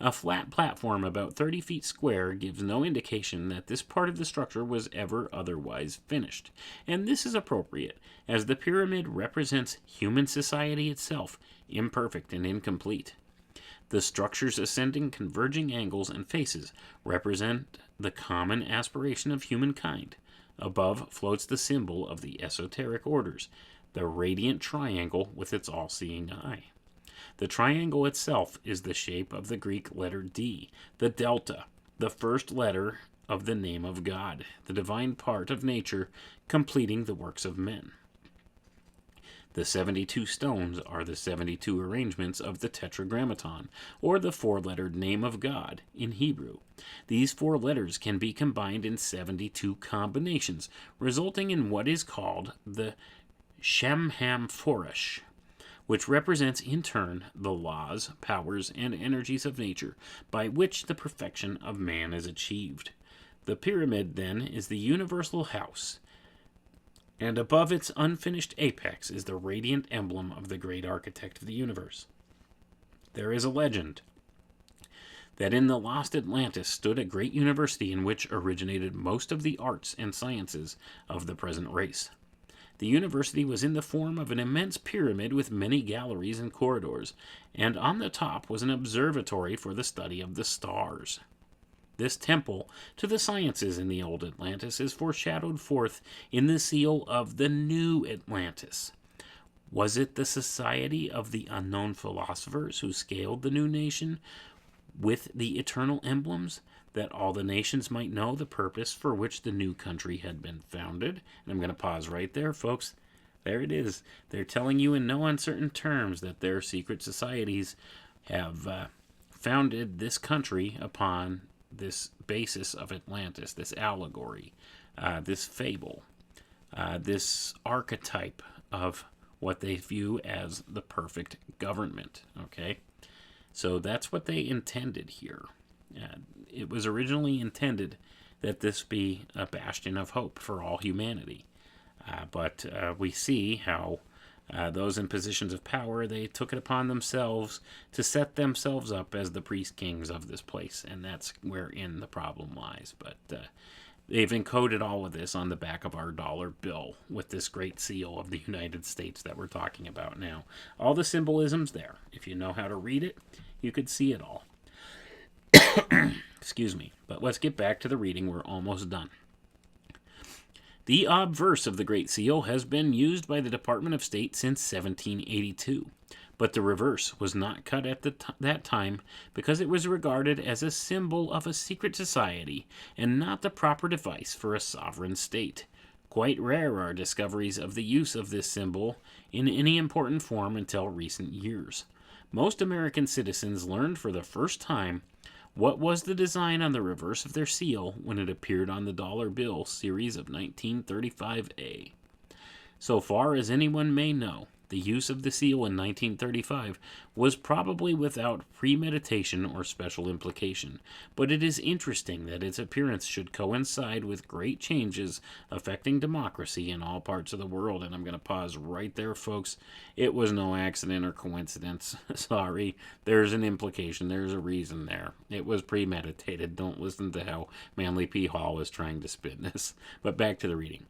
A flat platform about 30 feet square gives no indication that this part of the structure was ever otherwise finished, and this is appropriate, as the pyramid represents human society itself, imperfect and incomplete. The structure's ascending, converging angles and faces represent the common aspiration of humankind. Above floats the symbol of the esoteric orders, the radiant triangle with its all-seeing eye. The triangle itself is the shape of the Greek letter D, the delta, the first letter of the name of God, the divine part of nature completing the works of men. The 72 stones are the 72 arrangements of the Tetragrammaton, or the four-lettered name of God in Hebrew. These 4 letters can be combined in 72 combinations, resulting in what is called the Shem Ham Foresh, which represents in turn the laws, powers, and energies of nature by which the perfection of man is achieved. The pyramid, then, is the universal house, and above its unfinished apex is the radiant emblem of the great architect of the universe. There is a legend that in the lost Atlantis stood a great university in which originated most of the arts and sciences of the present race. The university was in the form of an immense pyramid with many galleries and corridors, and on the top was an observatory for the study of the stars. This temple to the sciences in the old Atlantis is foreshadowed forth in the seal of the new Atlantis. Was it the society of the unknown philosophers who scaled the new nation with the eternal emblems, that all the nations might know the purpose for which the new country had been founded? And I'm going to pause right there, folks. There it is. They're telling you in no uncertain terms that their secret societies have founded this country upon this basis of Atlantis, this allegory, this fable, this archetype of what they view as the perfect government. Okay? So that's what they intended here. It was originally intended that this be a bastion of hope for all humanity. But we see how those in positions of power, they took it upon themselves to set themselves up as the priest kings of this place. And that's wherein the problem lies. But they've encoded all of this on the back of our dollar bill with this great seal of the United States that we're talking about now. All the symbolism's there. If you know how to read it, you could see it all. Excuse me. But let's get back to the reading. We're almost done. The obverse of the Great Seal has been used by the Department of State since 1782, but the reverse was not cut at that time because it was regarded as a symbol of a secret society and not the proper device for a sovereign state. Quite rare are discoveries of the use of this symbol in any important form until recent years. Most American citizens learned for the first time what was the design on the reverse of their seal when it appeared on the dollar bill series of 1935A. So far as anyone may know, the use of the seal in 1935 was probably without premeditation or special implication, but it is interesting that its appearance should coincide with great changes affecting democracy in all parts of the world. And I'm going to pause right there, folks. It was no accident or coincidence. Sorry, there's an implication. There's a reason there. It was premeditated. Don't listen to how Manly P. Hall is trying to spin this. But back to the reading.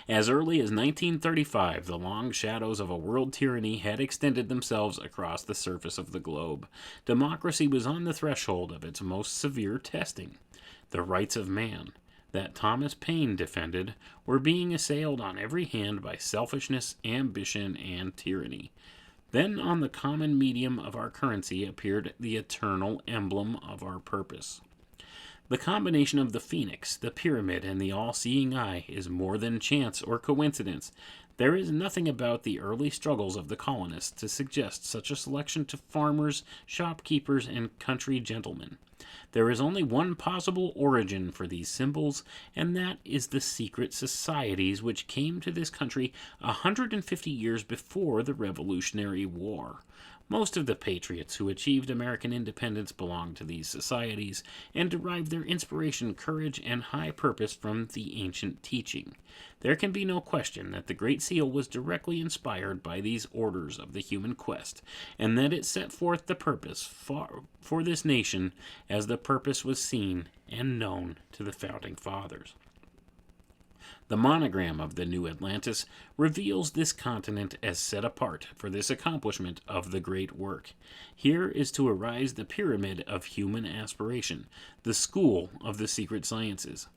As early as 1935, the long shadows of a world tyranny had extended themselves across the surface of the globe. Democracy was on the threshold of its most severe testing. The rights of man, that Thomas Paine defended, were being assailed on every hand by selfishness, ambition, and tyranny. Then on the common medium of our currency appeared the eternal emblem of our purpose. The combination of the phoenix, the pyramid, and the all-seeing eye is more than chance or coincidence. There is nothing about the early struggles of the colonists to suggest such a selection to farmers, shopkeepers, and country gentlemen. There is only one possible origin for these symbols, and that is the secret societies which came to this country 150 years before the Revolutionary War. Most of the patriots who achieved American independence belonged to these societies and derived their inspiration, courage, and high purpose from the ancient teaching. There can be no question that the Great Seal was directly inspired by these orders of the human quest, and that it set forth the purpose for this nation as the purpose was seen and known to the founding fathers. The monogram of the New Atlantis reveals this continent as set apart for this accomplishment of the great work. Here is to arise the pyramid of human aspiration, the school of the secret sciences.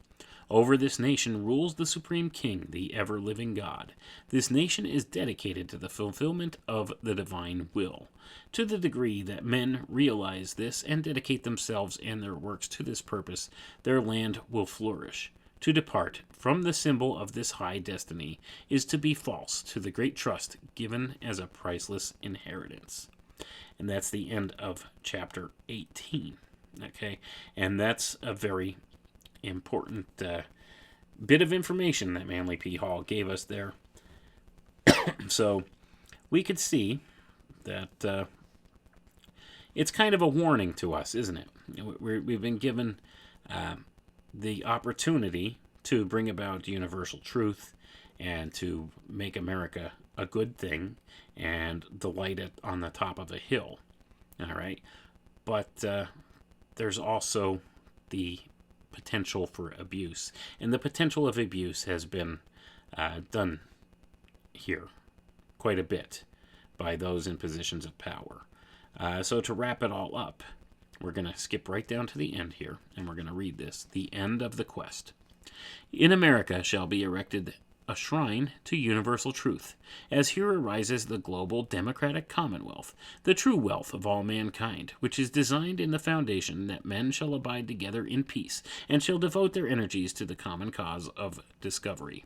Over this nation rules the Supreme King, the ever-living God. This nation is dedicated to the fulfillment of the divine will. To the degree that men realize this and dedicate themselves and their works to this purpose, their land will flourish. To depart from the symbol of this high destiny is to be false to the great trust given as a priceless inheritance. And that's the end of chapter 18. Okay, and that's a very important bit of information that Manly P. Hall gave us there. So we could see that it's kind of a warning to us, isn't it? We've been given the opportunity to bring about universal truth and to make America a good thing and the light on the top of a hill. All right. But there's also the potential for abuse. And the potential of abuse has been done here quite a bit by those in positions of power. So to wrap it all up, we're going to skip right down to the end here, and we're going to read this. The end of the quest. In America shall be erected a shrine to universal truth, as here arises the global democratic commonwealth, the true wealth of all mankind, which is designed in the foundation that men shall abide together in peace, and shall devote their energies to the common cause of discovery.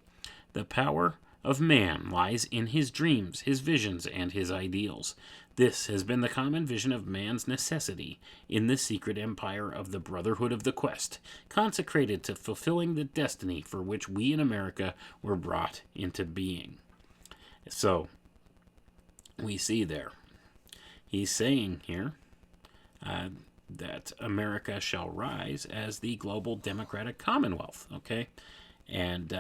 The power of man lies in his dreams, his visions, and his ideals. This has been the common vision of man's necessity in the secret empire of the Brotherhood of the Quest, consecrated to fulfilling the destiny for which we in America were brought into being. So, we see there, he's saying here that America shall rise as the global democratic commonwealth, okay? And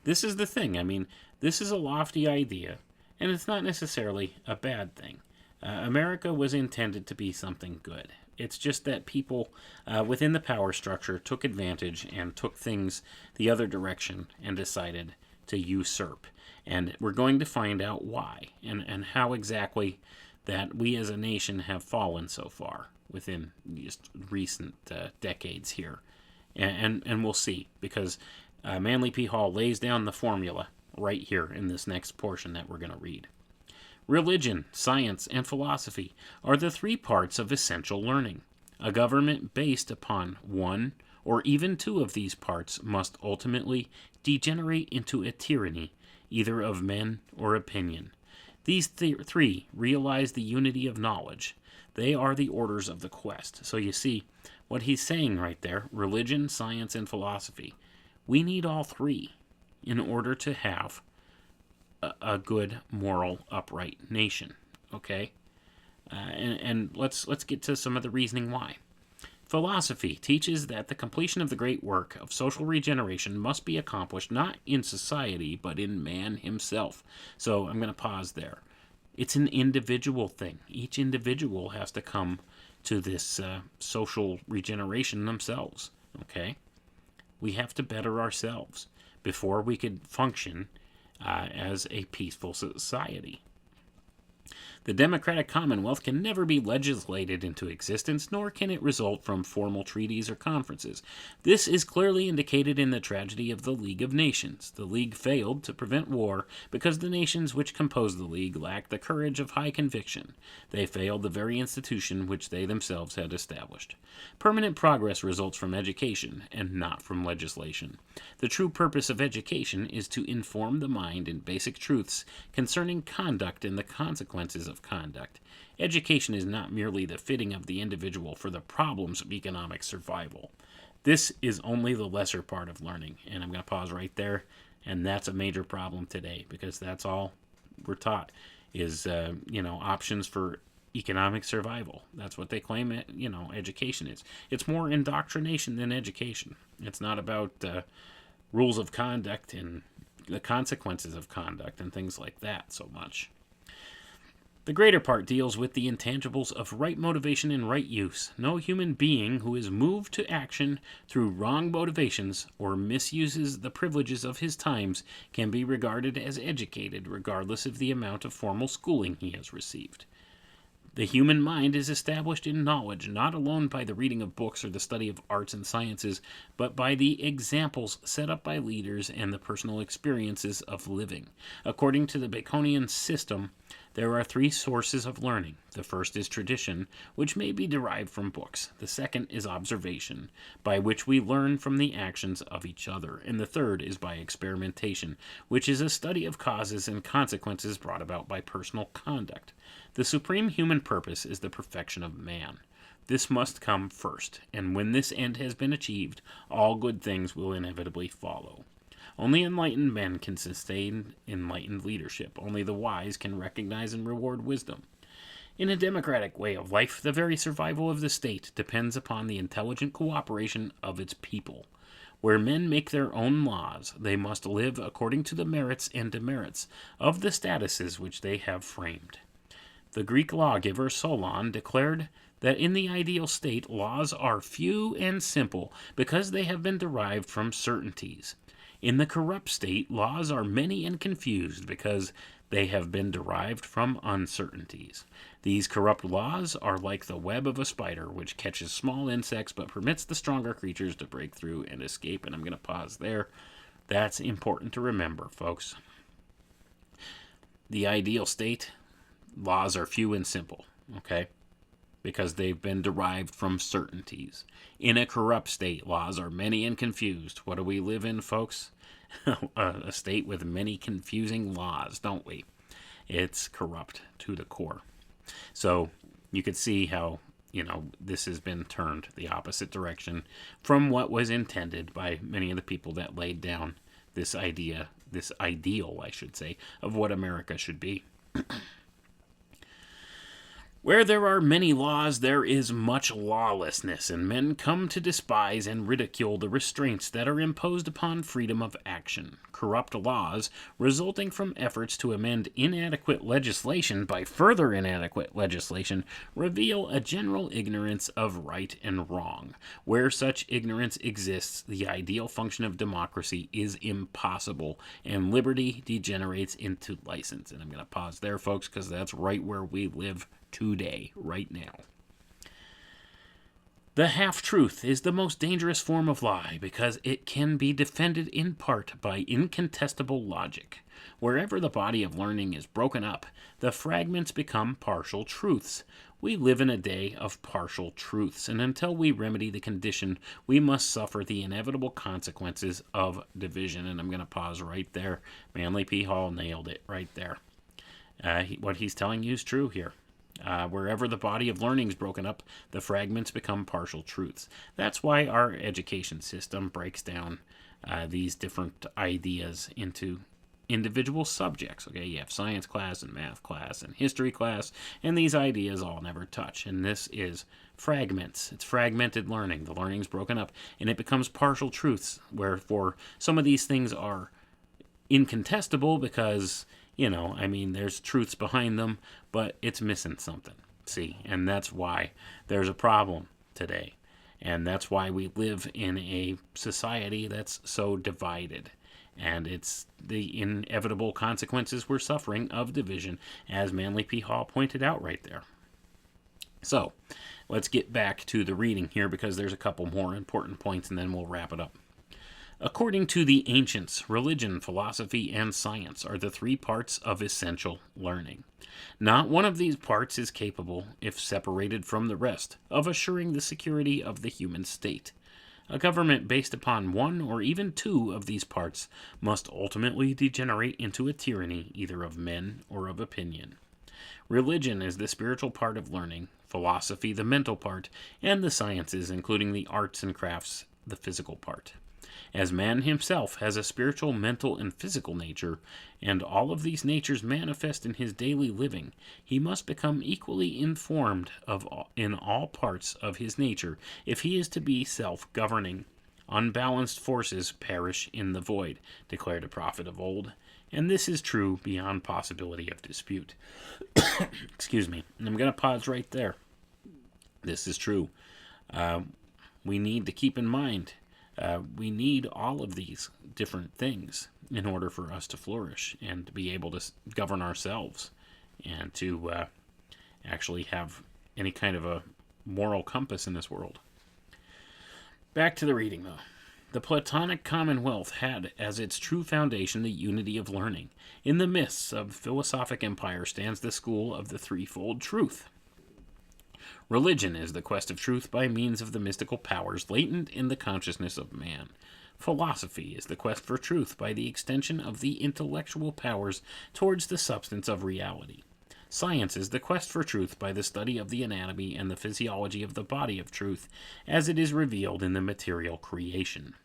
this is the thing. I mean, this is a lofty idea, and it's not necessarily a bad thing. America was intended to be something good. It's just that people within the power structure took advantage and took things the other direction and decided to usurp. And we're going to find out why and how exactly that we as a nation have fallen so far within just recent decades here. And we'll see, because Manly P. Hall lays down the formula right here in this next portion that we're going to read. Religion, science, and philosophy are the three parts of essential learning. A government based upon one or even two of these parts must ultimately degenerate into a tyranny, either of men or opinion. These three realize the unity of knowledge. They are the orders of the quest. So you see what he's saying right there, religion, science, and philosophy. We need all three in order to have a good, moral, upright nation. Okay? And let's get to some of the reasoning why. Philosophy teaches that the completion of the great work of social regeneration must be accomplished not in society, but in man himself. So I'm going to pause there. It's an individual thing. Each individual has to come to this social regeneration themselves. Okay? We have to better ourselves before we could function as a peaceful society. The democratic commonwealth can never be legislated into existence, nor can it result from formal treaties or conferences. This is clearly indicated in the tragedy of the League of Nations. The League failed to prevent war because the nations which composed the League lacked the courage of high conviction. They failed the very institution which they themselves had established. Permanent progress results from education, and not from legislation. The true purpose of education is to inform the mind in basic truths concerning conduct and the consequences of conduct. Education is not merely the fitting of the individual for the problems of economic survival. This is only the lesser part of learning, and I'm going to pause right there, and that's a major problem today, because that's all we're taught is, options for economic survival. That's what they claim, education is. It's more indoctrination than education. It's not about rules of conduct and the consequences of conduct and things like that so much. The greater part deals with the intangibles of right motivation and right use. No human being who is moved to action through wrong motivations or misuses the privileges of his times can be regarded as educated, regardless of the amount of formal schooling he has received. The human mind is established in knowledge not alone by the reading of books or the study of arts and sciences, but by the examples set up by leaders and the personal experiences of living. According to the Baconian system, there are three sources of learning. The first is tradition, which may be derived from books. The second is observation, by which we learn from the actions of each other. And the third is by experimentation, which is a study of causes and consequences brought about by personal conduct. The supreme human purpose is the perfection of man. This must come first, and when this end has been achieved, all good things will inevitably follow. Only enlightened men can sustain enlightened leadership. Only the wise can recognize and reward wisdom. In a democratic way of life, the very survival of the state depends upon the intelligent cooperation of its people. Where men make their own laws, they must live according to the merits and demerits of the statuses which they have framed. The Greek lawgiver Solon declared that in the ideal state, laws are few and simple because they have been derived from certainties. In the corrupt state, laws are many and confused because they have been derived from uncertainties. These corrupt laws are like the web of a spider, which catches small insects but permits the stronger creatures to break through and escape. And I'm going to pause there. That's important to remember, folks. The ideal state, laws are few and simple, okay? Because they've been derived from certainties. In a corrupt state, laws are many and confused. What do we live in, folks? A state with many confusing laws, don't we? It's corrupt to the core. So you could see how, this has been turned the opposite direction from what was intended by many of the people that laid down this idea, this ideal, I should say, of what America should be. Where there are many laws, there is much lawlessness, and men come to despise and ridicule the restraints that are imposed upon freedom of action. Corrupt laws, resulting from efforts to amend inadequate legislation by further inadequate legislation, reveal a general ignorance of right and wrong. Where such ignorance exists, the ideal function of democracy is impossible, and liberty degenerates into license. And I'm going to pause there, folks, because that's right where we live today, right now. The half-truth is the most dangerous form of lie because it can be defended in part by incontestable logic. Wherever the body of learning is broken up, the fragments become partial truths. We live in a day of partial truths, and until we remedy the condition, we must suffer the inevitable consequences of division. And I'm going to pause right there. Manly P. Hall nailed it right there. What he's telling you is true here. Wherever the body of learning is broken up, the fragments become partial truths. That's why our education system breaks down these different ideas into individual subjects. Okay, you have science class and math class and history class, and these ideas all never touch. And this is fragments. It's fragmented learning. The learning's broken up, and it becomes partial truths, wherefore some of these things are incontestable because there's truths behind them, but it's missing something. See, and that's why there's a problem today. And that's why we live in a society that's so divided. And it's the inevitable consequences we're suffering of division, as Manly P. Hall pointed out right there. So, let's get back to the reading here because there's a couple more important points and then we'll wrap it up. According to the ancients, religion, philosophy, and science are the three parts of essential learning. Not one of these parts is capable, if separated from the rest, of assuring the security of the human state. A government based upon one or even two of these parts must ultimately degenerate into a tyranny either of men or of opinion. Religion is the spiritual part of learning, philosophy the mental part, and the sciences, including the arts and crafts, the physical part. As man himself has a spiritual, mental, and physical nature, and all of these natures manifest in his daily living, he must become equally informed in all parts of his nature if he is to be self-governing. Unbalanced forces perish in the void, declared a prophet of old, and this is true beyond possibility of dispute. Excuse me. And I'm going to pause right there. This is true. We need to keep in mind we need all of these different things in order for us to flourish and to be able to govern ourselves and to actually have any kind of a moral compass in this world. Back to the reading, though. The Platonic Commonwealth had as its true foundation the unity of learning. In the midst of philosophic empire stands the school of the threefold truth. Religion is the quest of truth by means of the mystical powers latent in the consciousness of man. Philosophy is the quest for truth by the extension of the intellectual powers towards the substance of reality. Science is the quest for truth by the study of the anatomy and the physiology of the body of truth as it is revealed in the material creation.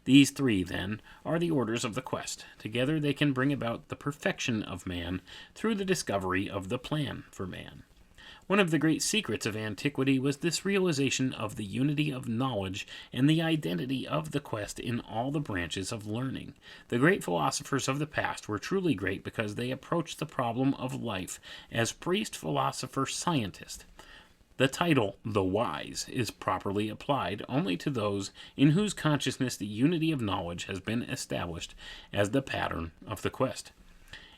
These three, then, are the orders of the quest. Together they can bring about the perfection of man through the discovery of the plan for man. One of the great secrets of antiquity was this realization of the unity of knowledge and the identity of the quest in all the branches of learning. The great philosophers of the past were truly great because they approached the problem of life as priest, philosopher, scientist. The title, the wise, is properly applied only to those in whose consciousness the unity of knowledge has been established as the pattern of the quest.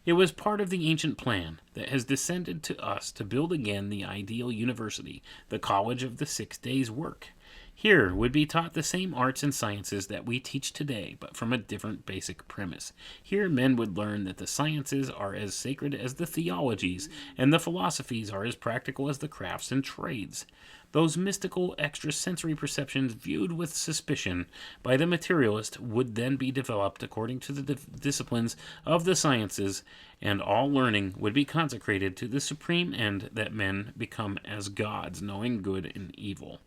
It was part of the ancient plan that has descended to us to build again the ideal university, the college of the 6 days' work. Here would be taught the same arts and sciences that we teach today, but from a different basic premise. Here men would learn that the sciences are as sacred as the theologies, and the philosophies are as practical as the crafts and trades. Those mystical extrasensory perceptions viewed with suspicion by the materialist would then be developed according to the disciplines of the sciences, and all learning would be consecrated to the supreme end that men become as gods, knowing good and evil.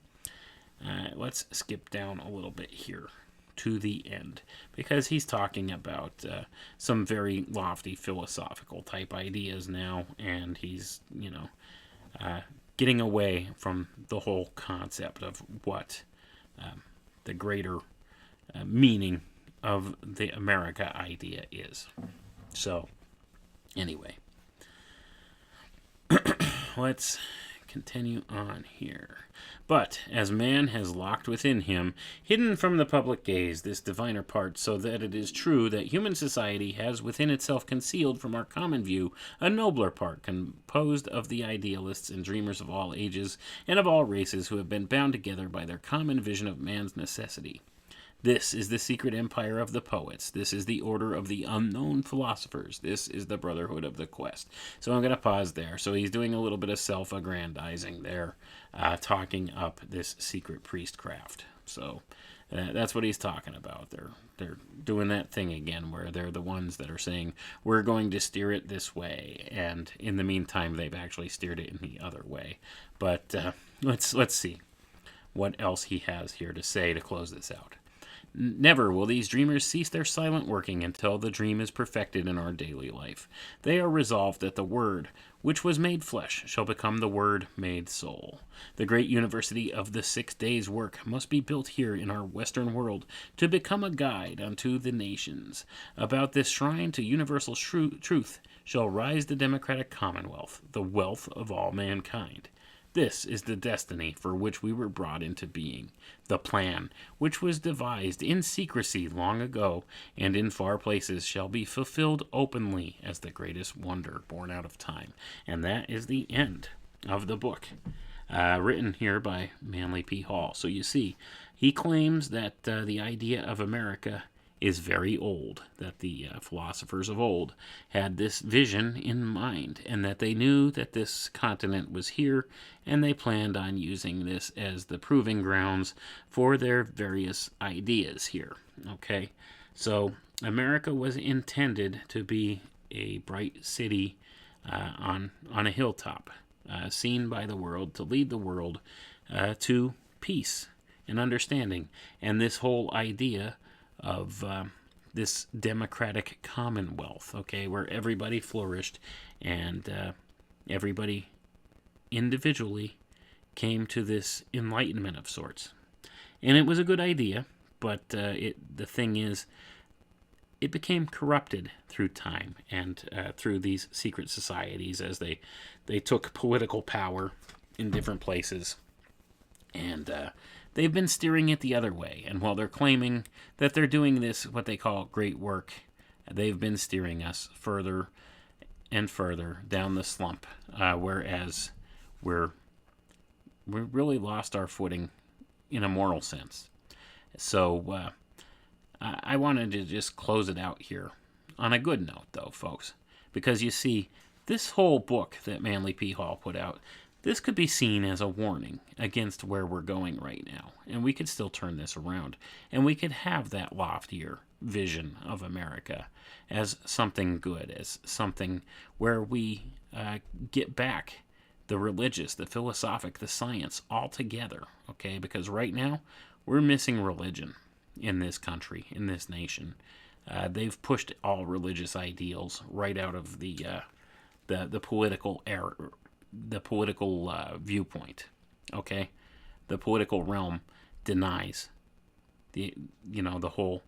Let's skip down a little bit here to the end, because he's talking about some very lofty philosophical type ideas now, and he's, getting away from the whole concept of what the greater meaning of the America idea is. So, anyway, let's continue on here. But as man has locked within him, hidden from the public gaze, this diviner part, so that it is true that human society has within itself concealed from our common view a nobler part, composed of the idealists and dreamers of all ages and of all races who have been bound together by their common vision of man's necessity. This is the secret empire of the poets. This is the order of the unknown philosophers. This is the brotherhood of the quest. So I'm going to pause there. So he's doing a little bit of self-aggrandizing there, talking up this secret priestcraft. So that's what he's talking about. They're doing that thing again where they're the ones that are saying, we're going to steer it this way. And in the meantime, they've actually steered it in the other way. But let's see what else he has here to say to close this out. Never will these dreamers cease their silent working until the dream is perfected in our daily life. They are resolved that the Word, which was made flesh, shall become the Word made soul. The great university of the 6 days' work must be built here in our Western world to become a guide unto the nations. About this shrine to universal truth shall rise the democratic commonwealth, the wealth of all mankind. This is the destiny for which we were brought into being, the plan which was devised in secrecy long ago and in far places shall be fulfilled openly as the greatest wonder born out of time. And that is the end of the book, written here by Manly P. Hall. So you see, he claims that the idea of America is very old, that the philosophers of old had this vision in mind, and that they knew that this continent was here, and they planned on using this as the proving grounds for their various ideas here. Okay, so America was intended to be a bright city on a hilltop, seen by the world, to lead the world to peace and understanding, and this whole idea of this democratic commonwealth, okay, where everybody flourished and everybody individually came to this enlightenment of sorts. And it was a good idea, but the thing is, it became corrupted through time and through these secret societies as they took political power in different places. And they've been steering it the other way. And while they're claiming that they're doing this, what they call great work, they've been steering us further and further down the slump, whereas we really lost our footing in a moral sense. So I wanted to just close it out here on a good note, though, folks, because you see, this whole book that Manly P. Hall put out, this could be seen as a warning against where we're going right now, and we could still turn this around, and we could have that loftier vision of America as something good, as something where we get back the religious, the philosophic, the science all together, okay? Because right now, we're missing religion in this country, in this nation. They've pushed all religious ideals right out of the political era, the political viewpoint, okay? The political realm denies the whole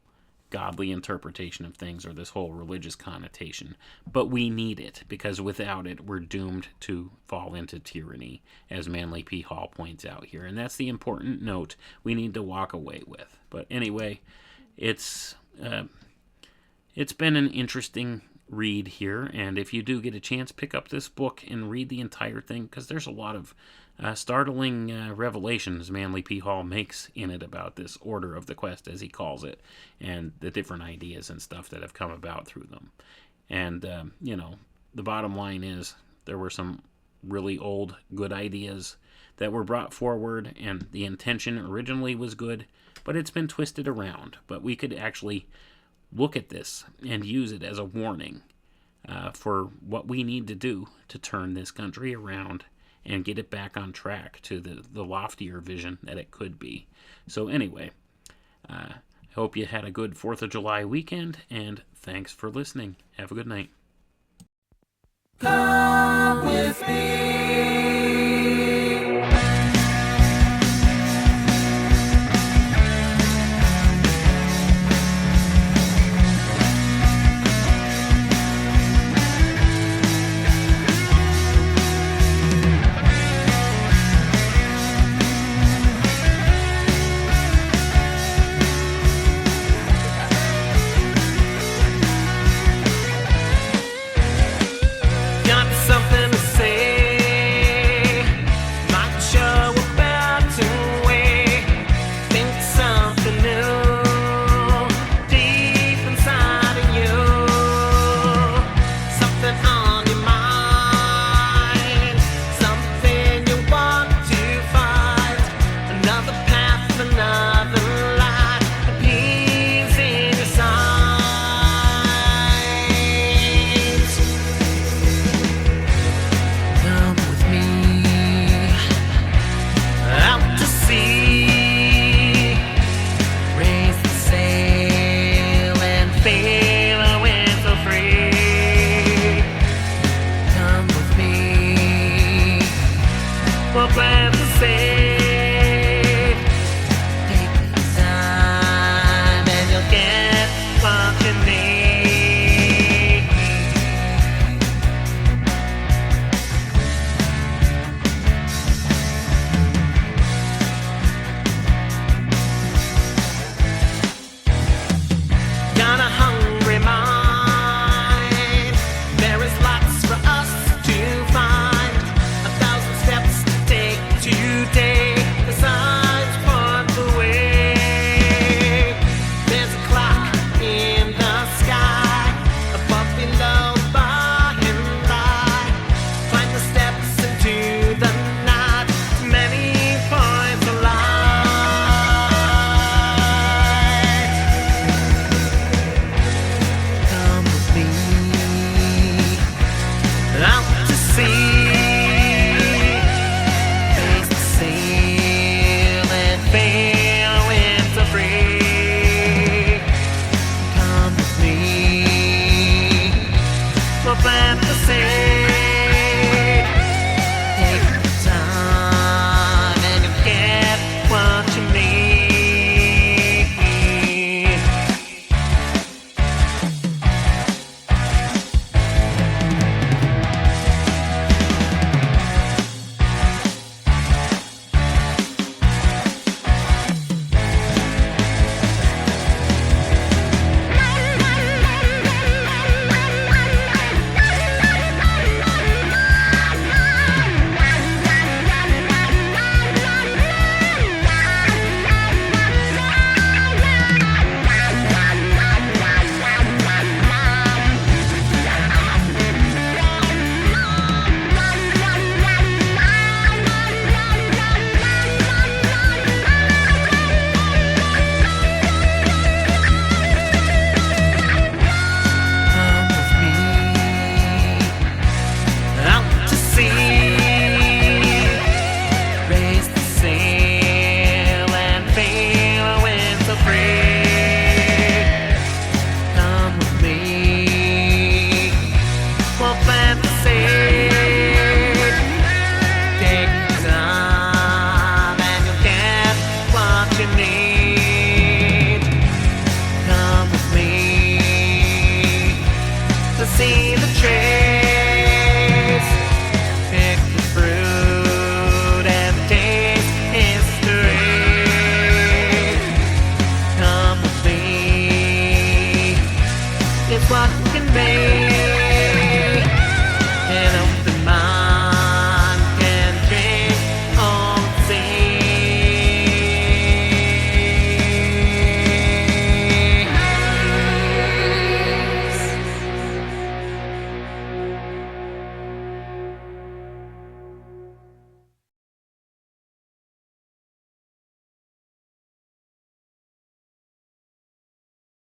godly interpretation of things, or this whole religious connotation. But we need it, because without it, we're doomed to fall into tyranny, as Manly P. Hall points out here. And that's the important note we need to walk away with. But anyway, it's been an interesting read here, and if you do get a chance, pick up this book and read the entire thing, because there's a lot of startling revelations Manly P. Hall makes in it about this order of the quest, as he calls it, and the different ideas and stuff that have come about through them. And the bottom line is, there were some really old good ideas that were brought forward, and the intention originally was good, but it's been twisted around. But we could actually look at this and use it as a warning for what we need to do to turn this country around and get it back on track to the loftier vision that it could be. So anyway, I hope you had a good 4th of July weekend, and thanks for listening. Have a good night.
Come with me.